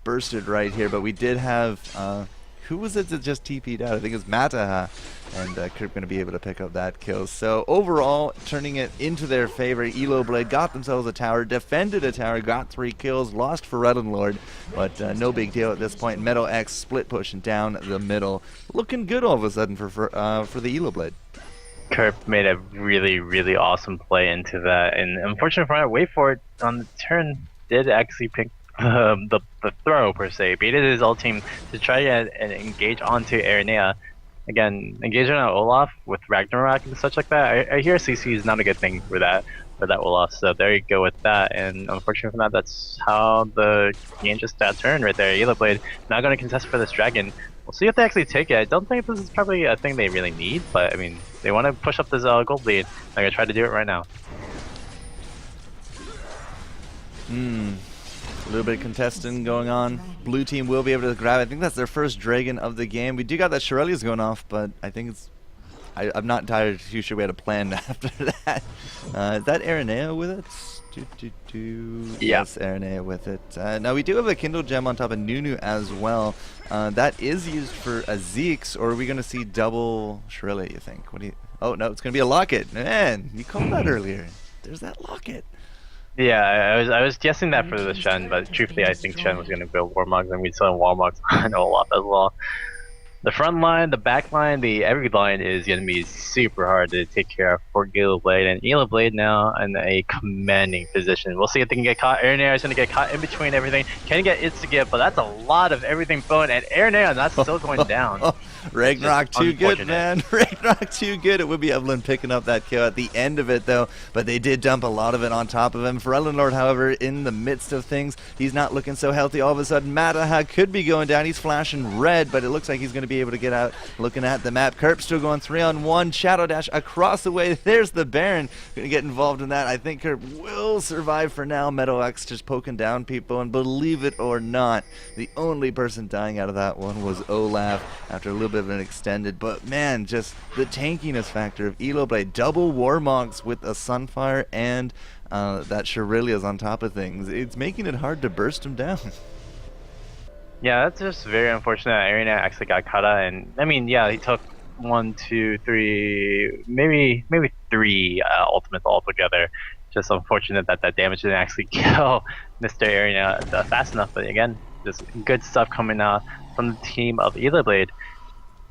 Speaker 1: bursted right here, but we did have who was it that just TP'd out? I think it was Smutaha, and Kerp going to be able to pick up that kill. So overall, turning it into their favor. ElobLade got themselves a tower, defended a tower, got 3 kills, lost FourCourtJester, but no big deal at this point. Metal X split pushing down the middle, looking good all of a sudden for the ElobLade.
Speaker 2: Kerp made a really, really awesome play into that, and unfortunately for Wait for it on the turn did actually pick the throw per se, baited his ult team to try and engage onto Aranea. Again, engaging on Olaf with Ragnarok and such like that. I hear CC is not a good thing for that Olaf. So there you go with that. And unfortunately for that, that's how the game just turned right there. ElobLade not going to contest for this dragon. We'll see if they actually take it. I don't think this is probably a thing they really need, but I mean, they want to push up this gold lead. They're going to try to do it right now.
Speaker 1: A little bit of contesting going on. Blue team will be able to grab. I think that's their first dragon of the game. We do got that Shirelia's going off, but I think it's... I'm not entirely too sure we had a plan after that. Is that Aranea with it?
Speaker 2: Yeah.
Speaker 1: Yes, Aranea with it. Now we do have a Kindle Gem on top of Nunu as well. That is used for a Zeke's, or are we going to see double Shirelia, you think? What do you... Oh, no, it's going to be a Locket. Man, you called that earlier. There's that Locket.
Speaker 2: Yeah, I was guessing that for the Shen, but truthfully I think Shen was going to build Warmogs, and we saw Warmogs on Olaf as well. The front line, the back line, every line is going to be super hard to take care of for ElobLade, and ElobLade now in a commanding position. We'll see if they can get caught. Aranea is going to get caught in between everything. Can get Insta-Gift, but that's a lot of everything thrown, and Aranea, that's still going down.
Speaker 1: Ragnarok too good, man. Ragnarok too good. It would be Evelyn picking up that kill at the end of it, though. But they did dump a lot of it on top of him. FourCourtJester, however, in the midst of things, he's not looking so healthy. All of a sudden, Smutaha could be going down. He's flashing red, but it looks like he's going to be able to get out. Looking at the map, Kerp still going 3-on-1. Shadow Dash across the way. There's the Baron. Going to get involved in that. I think Kerp will survive for now. Metal X just poking down people, and believe it or not, the only person dying out of that one was Olaf after a little bit of an extended. But man, just the tankiness factor of ElobLade. Double Warmogs with a Sunfire and that Shirelia's on top of things. It's making it hard to burst him down.
Speaker 2: Yeah, that's just very unfortunate. Aranea actually got caught out, and I mean, yeah, he took 1, 2, 3, maybe 3 ultimates altogether. Just unfortunate that damage didn't actually kill Mr. Aranea fast enough. But again, just good stuff coming out from the team of ElobLade.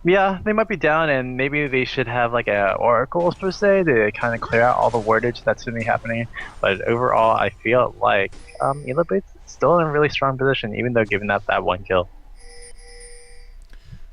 Speaker 2: Yeah, they might be down, and maybe they should have like a oracles per se to kind of clear out all the wordage that's going to be happening. But overall, I feel like ElobLade's still in a really strong position, even though giving up that 1 kill.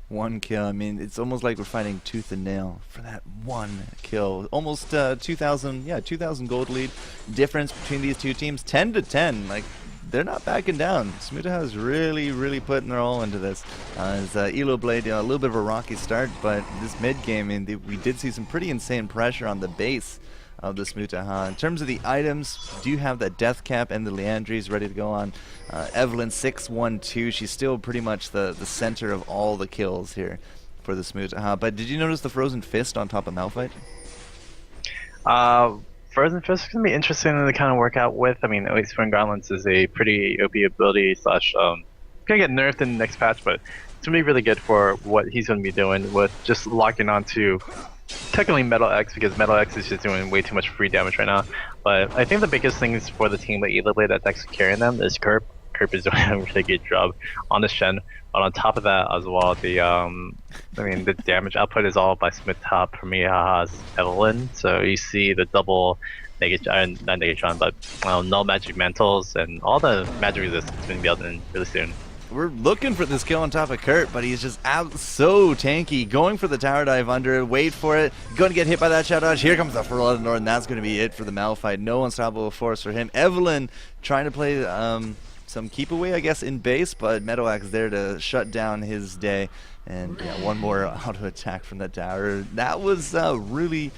Speaker 1: 1 kill. I mean, it's almost like we're fighting tooth and nail for that 1 kill. Almost 2,000, yeah, 2,000 gold lead difference between these two teams. 10-10. Like, they're not backing down. Smutaha is really putting their all into this. As ElobLade, a little bit of a rocky start, but this mid game, I mean, we did see some pretty insane pressure on the base of the Smutaha. In terms of the items, do you have that Death Cap and the Leandries ready to go on Evelyn 6-1-2. She's still pretty much the center of all the kills here for the Smutaha. But did you notice the Frozen Fist on top of Malphite?
Speaker 2: Frozen Fist is gonna be interesting to kind of work out with. I mean, at least Spring Gauntlets is a pretty OP ability slash gonna get nerfed in the next patch, but it's gonna be really good for what he's gonna be doing with just locking onto technically Metal X, because Metal X is just doing way too much free damage right now. But I think the biggest things for the team like ElobLade that's actually carrying them is Kerp. Kerp is doing a really good job on the Shen, but on top of that as well, the damage output is all by Smutaha, Premadeaha's Evelyn. So you see the double not Negatron, but no magic mantles and all the magic resistance is going to be built in really soon.
Speaker 1: We're looking for this kill on top of Kurt, but he's just out so tanky. Going for the tower dive under, wait for it. Going to get hit by that Shadow Dodge. Here comes the Forlorn Lord, and that's going to be it for the Malphite. No unstoppable force for him. Evelyn trying to play some keep away, I guess, in base, but Medoax there to shut down his day. And yeah, one more auto attack from the tower. That was really...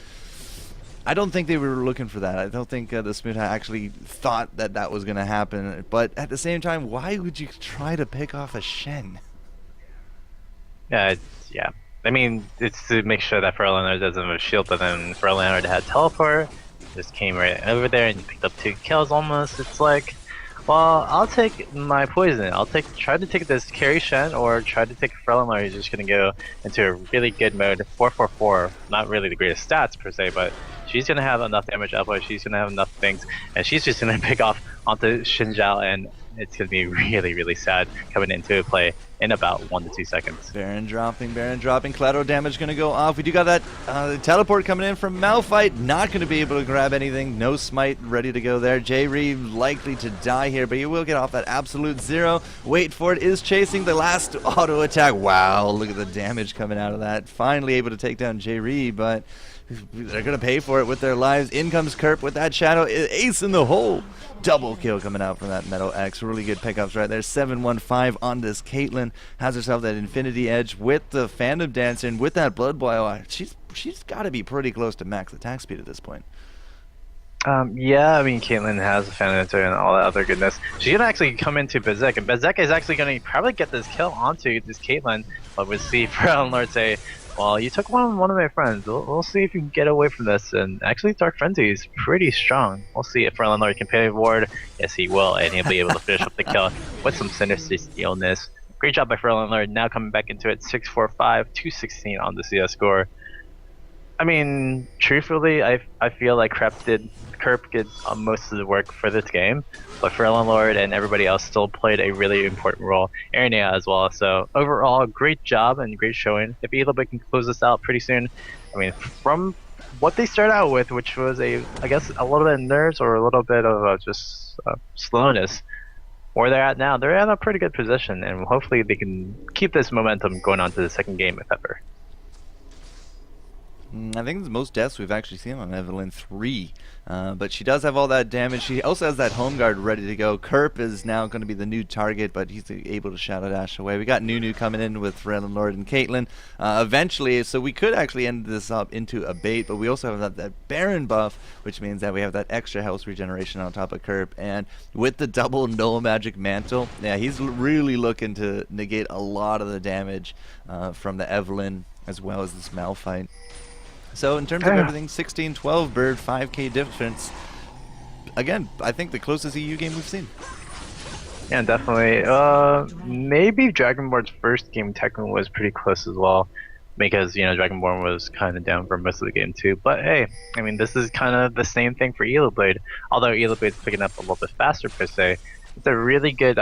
Speaker 1: I don't think they were looking for that. I don't think the Smutaha actually thought that that was going to happen. But at the same time, why would you try to pick off a Shen?
Speaker 2: Yeah. I mean, it's to make sure that Forlorn doesn't have a shield, but then Forlorn had teleport, just came right over there and picked up 2 kills almost. It's like, well, I'll take my poison. Try to take this carry Shen, or try to take Forlorn who's just going to go into a really good mode. 444, not really the greatest stats per se, but she's going to have enough damage output, she's going to have enough things, and she's just going to pick off onto Xin Zhao, and it's going to be really, really sad coming into play in about 1 to 2 seconds.
Speaker 1: Baron dropping, collateral damage going to go off. We do got that teleport coming in from Malphite, not going to be able to grab anything. No smite ready to go there. J-Reeve likely to die here, but he will get off that absolute 0. Wait for it, is chasing the last auto attack. Wow, look at the damage coming out of that. Finally able to take down J-Reeve, but they're going to pay for it with their lives. In comes Kerp with that shadow. Ace in the hole. Double kill coming out from that Metal X. Really good pickups right there. 715 on this Caitlyn. Has herself that Infinity Edge with the Phantom Dancer and with that Blood Boil. She's got to be pretty close to max attack speed at this point.
Speaker 2: Yeah, I mean, Caitlyn has a Phantom Dancer and all that other goodness. She's going to actually come into Bezek, and Bezek is actually going to probably get this kill onto this Caitlyn. But we'll see Forlorn Lord say, well, you took one of my friends. We'll see if you can get away from this. And actually, Dark Frenzy is pretty strong. We'll see if Forlorn Lord can pay ward. Yes, he will, and he'll be able to finish up the kill with some Sinister Steelness. Great job by Forlorn Lord. Now coming back into it, 645, 216 on the CS score. I mean, truthfully, I feel like Kerp did most of the work for this game, but Forlorn Lord and everybody else still played a really important role. Aranea as well. So overall, great job and great showing. If ElobLade can close this out pretty soon, I mean, from what they started out with, which was I guess a little bit of nerves or a little bit of just slowness, where they're at now, they're in a pretty good position, and hopefully they can keep this momentum going on to the second game if ever.
Speaker 1: I think it's the most deaths we've actually seen on Evelyn, 3. But she does have all that damage. She also has that home guard ready to go. Kerp is now going to be the new target, but he's able to shadow dash away. We got Nunu coming in with Forlorn Lord and Caitlyn eventually, so we could actually end this up into a bait, but we also have that Baron buff, which means that we have that extra health regeneration on top of Kerp. And with the double no magic mantle, yeah, he's really looking to negate a lot of the damage from the Evelyn as well as this Malphite. So in terms of everything, 16-12 bird, 5k difference. Again, I think the closest EU game we've seen.
Speaker 2: Yeah, definitely. Maybe Dragonborn's first game technically was pretty close as well, because, you know, Dragonborn was kind of down for most of the game too. But hey, I mean, this is kind of the same thing for ElobLade. Although ElobLade's picking up a little bit faster per se, it's a really good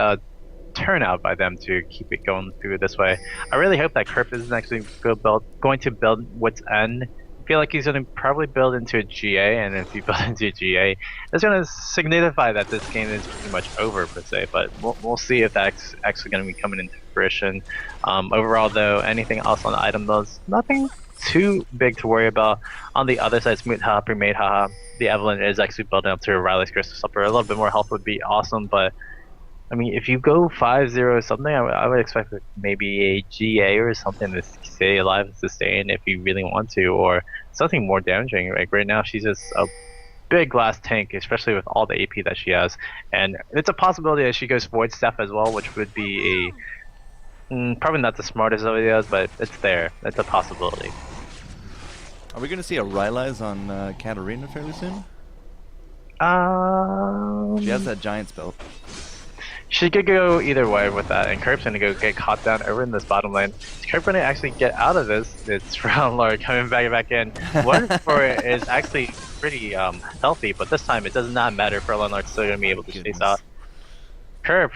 Speaker 2: turnout by them to keep it going through this way. I really hope that Kerp isn't actually going to build Wit's End. I feel like he's going to probably build into a GA, and if he builds into a GA, that's going to signify that this game is pretty much over per se, but we'll see if that's actually going to be coming into fruition. Overall though, anything else on the item builds, nothing too big to worry about. On the other side, Smutaha, Premadeaha, the Evelyn is actually building up to a Riley's Crystal Supper. A little bit more health would be awesome, but I mean, if you go 5-0 something, I would expect maybe a GA or something to stay alive and sustain if you really want to, or something more damaging. Like right now, she's just a big glass tank, especially with all the AP that she has. And it's a possibility that she goes Void Staff as well, which would be Probably not the smartest of ideas, but it's there. It's a possibility.
Speaker 1: Are we going to see a Rylai's on Katarina fairly soon? She has that giant spell.
Speaker 2: She could go either way with that, and Kirp's gonna go get caught down over in this bottom lane. Is Kirp gonna actually get out of this? It's Round Lord coming back in. One for it is actually pretty healthy, but this time it does not matter for Round Lord still gonna be able to chase out. Kirp,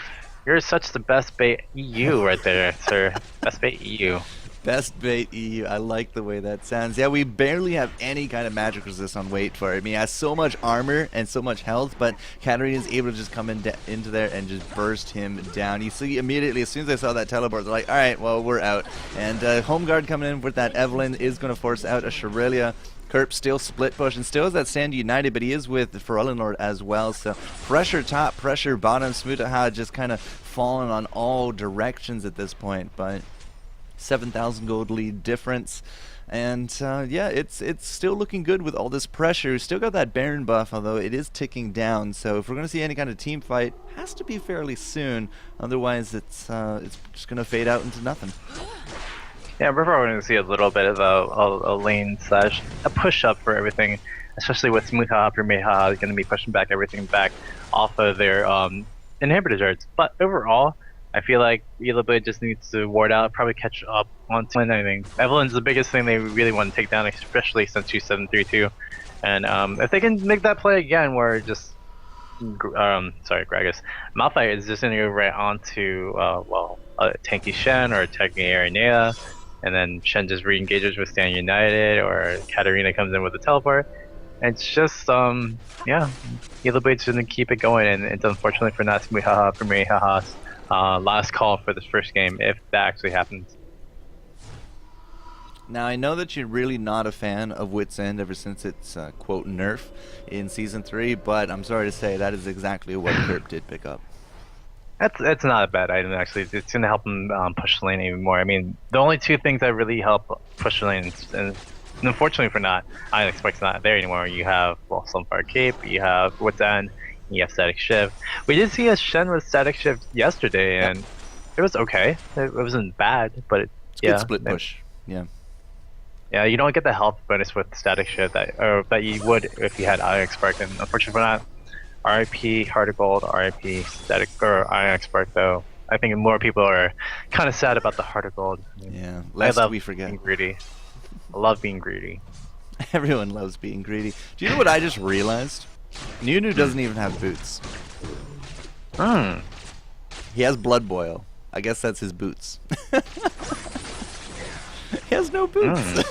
Speaker 2: you're such the best bait EU right there, sir. Best bait EU.
Speaker 1: Best bait EU. I like the way that sounds. Yeah, we barely have any kind of magic resist on Wait for it. I mean, he has so much armor and so much health, but Katarina is able to just come into there and just burst him down. You see immediately, as soon as they saw that teleport, they're like, all right, well, we're out. And Home Guard coming in with that Evelyn is going to force out a Shirelia. Kirp still split push and still has that Stand United, but he is with Ferelden Lord as well. So pressure top, pressure bottom. Smutaha just kind of falling on all directions at this point, but 7,000 gold lead difference, and yeah, it's still looking good with all this pressure. Still got that Baron buff, although it is ticking down. So if we're going to see any kind of team fight, has to be fairly soon. Otherwise, it's just going to fade out into nothing.
Speaker 2: Yeah, we're probably going to see a little bit of a lane slash a push up for everything, especially with Smutaha, Premadeaha going to be pushing back everything back off of their inhibitor darts. But overall, I feel like ElobLade just needs to ward out, probably catch up on anything. Evelyn's the biggest thing they really want to take down, especially since she's 7-3-2. And if they can make that play again, where just sorry, Gragas, Malphite is just gonna go right onto a tanky Shen or a tanky Aranea, and then Shen just re-engages with Stand United, or Katarina comes in with a teleport. It's just yeah, ElobLade's gonna keep it going, and it's unfortunately for not Smutaha, Premadeaha's last call for this first game, if that actually happens.
Speaker 1: Now, I know that you're really not a fan of Wit's End ever since its quote nerf in Season 3, but I'm sorry to say that is exactly what Kirp did pick up.
Speaker 2: That's not a bad item, actually. It's going to help him push the lane even more. I mean, the only two things that really help push the lane, and unfortunately for not, I expect it's not there anymore. You have, well, Sunfire Cape, you have Wit's End, you have Static Shift. We did see a Shen with Static Shift yesterday, and it was okay. It wasn't bad, but it's
Speaker 1: good split push. Yeah.
Speaker 2: Yeah, you don't get the health bonus with Static Shift that you would if you had Ion Spark, and unfortunately for that, RIP Heart of Gold, RIP Static or Ion Spark though. I think more people are kind of sad about the Heart of Gold.
Speaker 1: Yeah, lest we forget.
Speaker 2: Being greedy. I love being greedy.
Speaker 1: Everyone loves being greedy. Do you know what I just realized? Nunu doesn't even have boots. He has Blood Boil. I guess that's his boots. He has no boots.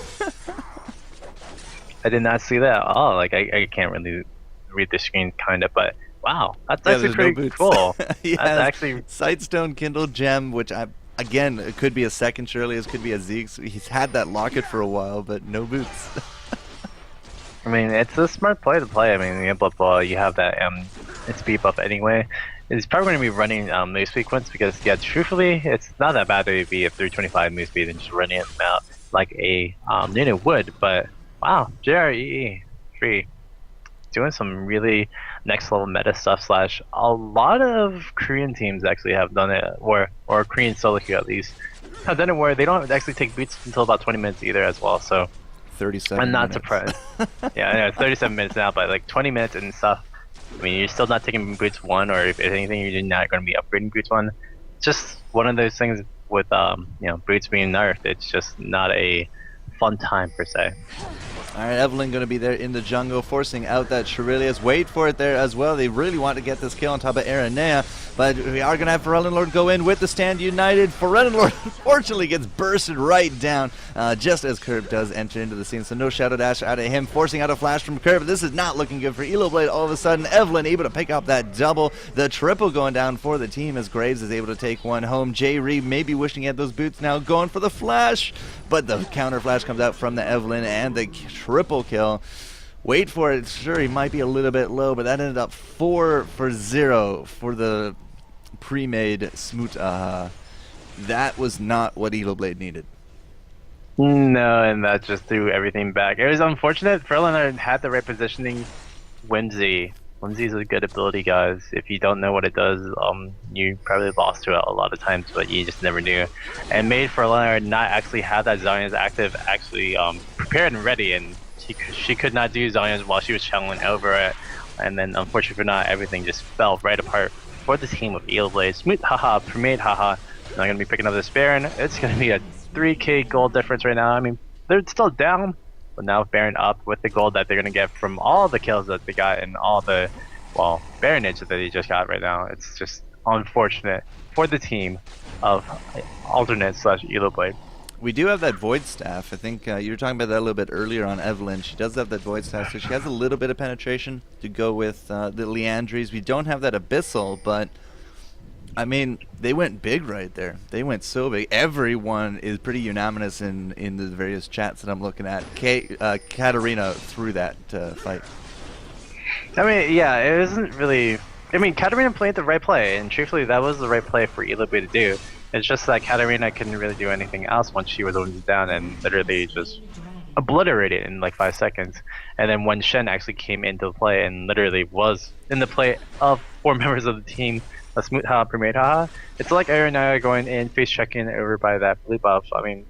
Speaker 2: I did not see that. Oh, like I can't really read the screen, kind of, but wow, that's actually pretty cool.
Speaker 1: He
Speaker 2: that's
Speaker 1: has
Speaker 2: actually
Speaker 1: Sightstone, Kindle, Gem, which again, it could be a second Shirley, it could be a Zeke. He's had that locket for a while, but no boots.
Speaker 2: I mean, it's a smart play to play. I mean, in Blood Bowl, you have that speed buff anyway. It's probably going to be running move sequence because, yeah, truthfully, it's not that bad to be a 325 move speed and just running it out like a Nunu would. But wow, JRE 3 doing some really next level meta stuff. Slash, a lot of Korean teams actually have done it, or Korean solo queue at least have done it where they don't actually take boots until about 20 minutes either as well. So
Speaker 1: 37
Speaker 2: I'm not
Speaker 1: minutes.
Speaker 2: surprised. Yeah, I know, it's 37 minutes now, but like 20 minutes and stuff. I mean, you're still not taking boots 1, or if anything, you're not going to be upgrading boots 1. It's just one of those things with boots being nerfed. It's just not a fun time per se.
Speaker 1: Alright, Evelyn going to be there in the jungle, forcing out that Shirelius. Wait for it there as well. They really want to get this kill on top of Aranea, but we are going to have Ferelden Lord go in with the Stand United. Ferelden Lord unfortunately gets bursted right down just as Kirp does enter into the scene. So no Shadow Dash out of him, forcing out a flash from Kirp. This is not looking good for ElobLade. All of a sudden, Evelyn able to pick up that double. The triple going down for the team as Graves is able to take one home. J. Reed maybe wishing he had those boots now, going for the flash, but the counter flash comes out from the Evelyn and the triple kill. Wait for it. Sure, he might be a little bit low, but that ended up 4-0 for the pre-made Smutaha. That was not what ElobLade needed.
Speaker 2: No, and that just threw everything back. It was unfortunate. Ferelden had the right positioning. Whimsy Lindsay's a good ability, guys. If you don't know what it does, you probably lost to it a lot of times, but you just never knew. And made for Leonard not actually have that Zion's active actually prepared and ready, and she could not do Zion's while she was channeling over it. And then unfortunately for not, everything just fell right apart for the team of ElobLade. Smutaha, Premadeaha, not going to be picking up this Baron. It's going to be a 3k gold difference right now. I mean, they're still down, but now Baron up with the gold that they're going to get from all the kills that they got and all the, well, Baronage that they just got right now. It's just unfortunate for the team of alternate slash ElobLade.
Speaker 1: We do have that Void Staff. I think you were talking about that a little bit earlier on Evelyn. She does have that Void Staff, so she has a little bit of penetration to go with the Leandries. We don't have that Abyssal, but I mean, they went big right there. They went so big. Everyone is pretty unanimous in the various chats that I'm looking at. Katarina threw that fight.
Speaker 2: I mean, yeah, it isn't really... I mean, Katarina played the right play, and truthfully, that was the right play for ElobLade to do. It's just that Katarina couldn't really do anything else once she was already down and literally just obliterated in like 5 seconds. And then when Shen actually came into play and literally was in the play of 4 members of the team, Smutaha, Premadeaha, it's like Aranaya going in, face checking over by that blue buff. I mean,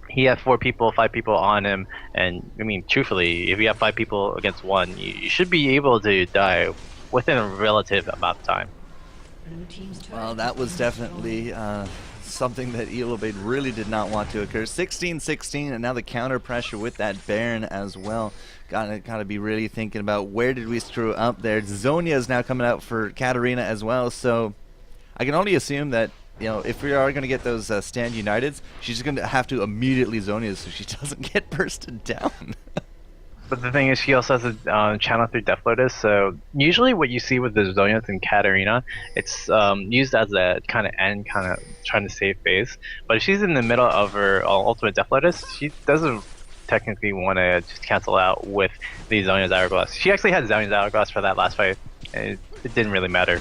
Speaker 2: he had 5 people on him, and I mean, truthfully, if you have 5 people against 1, you should be able to die within a relative amount of time.
Speaker 1: Well, that was definitely something that ElobLade really did not want to occur. 16-16, and now the counter pressure with that Baron as well. Gotta be really thinking about where did we screw up there. Zonia is now coming out for Katarina as well, so I can only assume that, you know, if we are going to get those stand uniteds, she's going to have to immediately Zonia so she doesn't get bursted down.
Speaker 2: But the thing is, she also has a channel through Death Lotus, so usually what you see with the Zonias and Katarina, it's used as a kind of end, kind of trying to save phase. But if she's in the middle of her ultimate Death Lotus, she doesn't technically want to just cancel out with the Zonia's Hourglass. She actually had Zonia's Hourglass for that last fight, and it didn't really matter.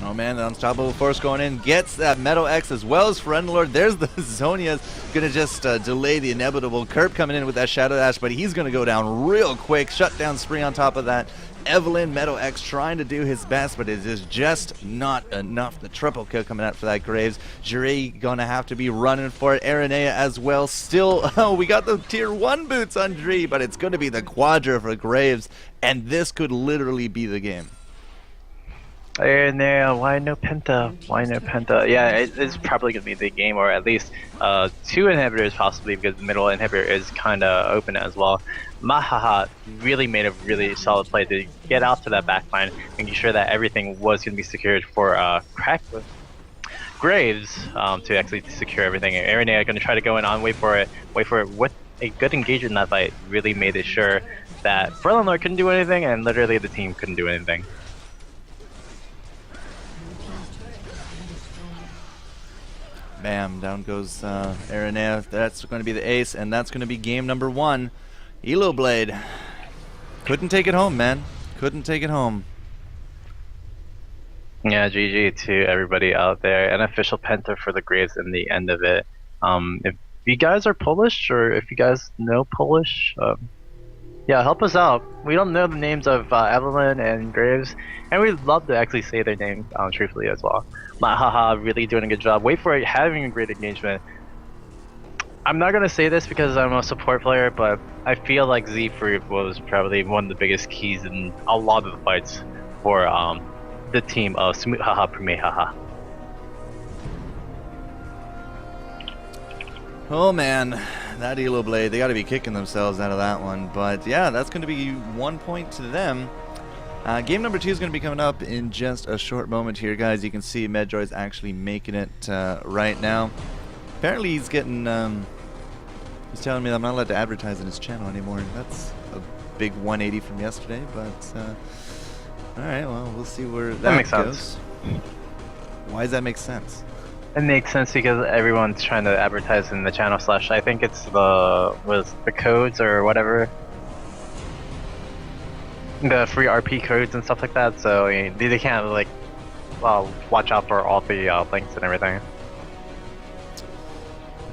Speaker 1: Oh man, the Unstoppable Force going in, gets that Metal X as well as Friendlord. There's the Zonia's gonna just delay the inevitable. Kerp coming in with that Shadow Dash, but he's gonna go down real quick. Shutdown spree on top of that. Evelyn, Metal X trying to do his best, but it is just not enough. The triple kill coming out for that Graves. Jure gonna have to be running for it. Aranea as well. Still, oh, we got the tier 1 boots on Jure, but it's gonna be the Quadra for Graves, and this could literally be the game.
Speaker 2: Aranea, why no Penta? Why no Penta? Yeah, it's probably going to be the game, or at least 2 inhibitors possibly, because the middle inhibitor is kind of open as well. Mahaha really made a really solid play to get out to that backline, making sure that everything was going to be secured for Graves to actually secure everything. Aranea going to try to go in on, wait for it with a good engagement in that fight. Really made it sure that Lord couldn't do anything, and literally the team couldn't do anything.
Speaker 1: Bam, down goes Aranea. That's going to be the ace, and that's going to be game number 1. ElobLade couldn't take it home, man. Couldn't take it home.
Speaker 2: Yeah, GG to everybody out there. An official Penta for the Graves in the end of it. If you guys are Polish, or if you guys know Polish, yeah, help us out. We don't know the names of Evelyn and Graves, and we'd love to actually say their names truthfully as well. Mahaha really doing a good job. Wait for it, having a great engagement. I'm not gonna say this because I'm a support player, but I feel like Z-Fruit was probably one of the biggest keys in a lot of the fights for the team of Smutaha, Premadeaha.
Speaker 1: Oh man, that ElobLade, they got to be kicking themselves out of that one. But yeah, that's going to be 1 point to them. Game number 2 is going to be coming up in just a short moment here, guys. You can see Medroid's actually making it right now. Apparently he's getting, he's telling me that I'm not allowed to advertise on his channel anymore. That's a big 180 from yesterday, but alright, well, we'll see where that
Speaker 2: makes
Speaker 1: goes.
Speaker 2: sense.
Speaker 1: Why does that make sense?
Speaker 2: It makes sense because everyone's trying to advertise in the channel / I think it's the codes or whatever. The free RP codes and stuff like that, so I mean, they can't like watch out for all the links and everything.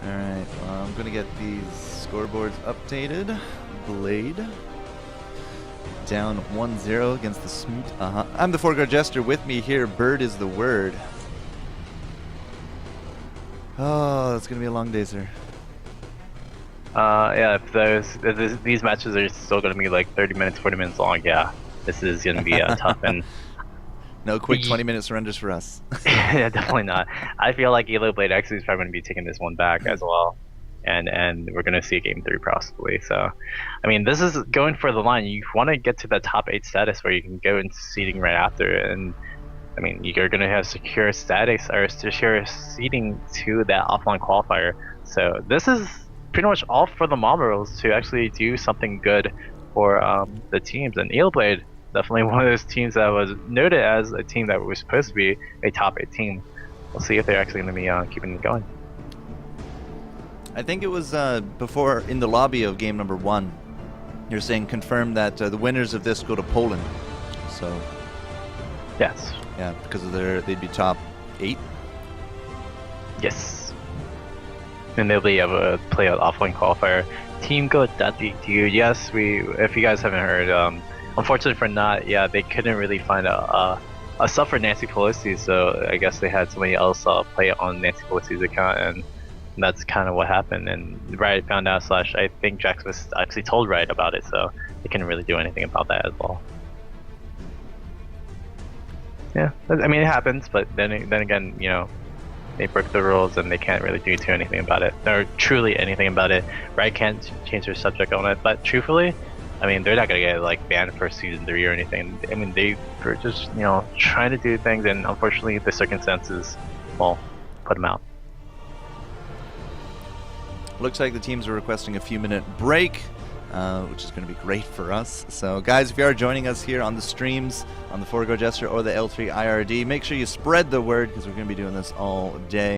Speaker 1: Alright, well, I'm gonna get these scoreboards updated. Blade. down 1-0 against the Smutaha. I'm the FourCourtJester. With me here, Bird is the word. Oh, it's going to be a long day, sir.
Speaker 2: Yeah, if these matches are still going to be like 30 minutes, 40 minutes long, yeah, this is going to be tough. And
Speaker 1: no quick 20-minute surrenders for us.
Speaker 2: Yeah, definitely not. I feel like ElobLade actually is probably going to be taking this one back as well. And we're going to see a game 3 possibly. So, I mean, this is going for the line. You want to get to the top 8 status where you can go in seeding right after. And, I mean, you're going to have secure status or secure seeding to that offline qualifier. So, this is pretty much all for the Marbles to actually do something good for the teams. And ElobLade, definitely one of those teams that was noted as a team that was supposed to be a top 8 team. We'll see if they're actually going to be keeping it going.
Speaker 1: I think it was before in the lobby of game number 1. You're saying confirm that the winners of this go to Poland. So
Speaker 2: yes,
Speaker 1: yeah, because of they'd be top 8.
Speaker 2: Yes, and they'll be able to play an offline qualifier. Team Go.DQ. Yes, if you guys haven't heard, unfortunately for not, yeah, they couldn't really find a sub for Nancy Pelosi's, so I guess they had somebody else play on Nancy Pelosi's account, and that's kind of what happened. And Riot found out, I think Jax was actually told Riot about it, so they couldn't really do anything about that as well. Yeah, I mean, it happens, but then again, you know, they broke the rules and they can't really do anything about it, or truly anything about it. Riot can't change their subject on it, but truthfully, I mean, they're not gonna get like banned for season 3 or anything. I mean, they were just, you know, trying to do things, and unfortunately the circumstances, well, put them out.
Speaker 1: Looks like the teams are requesting a few-minute break, which is going to be great for us. So, guys, if you are joining us here on the streams, on the FourCourtJester or the L3 IRD, make sure you spread the word, because we're going to be doing this all day.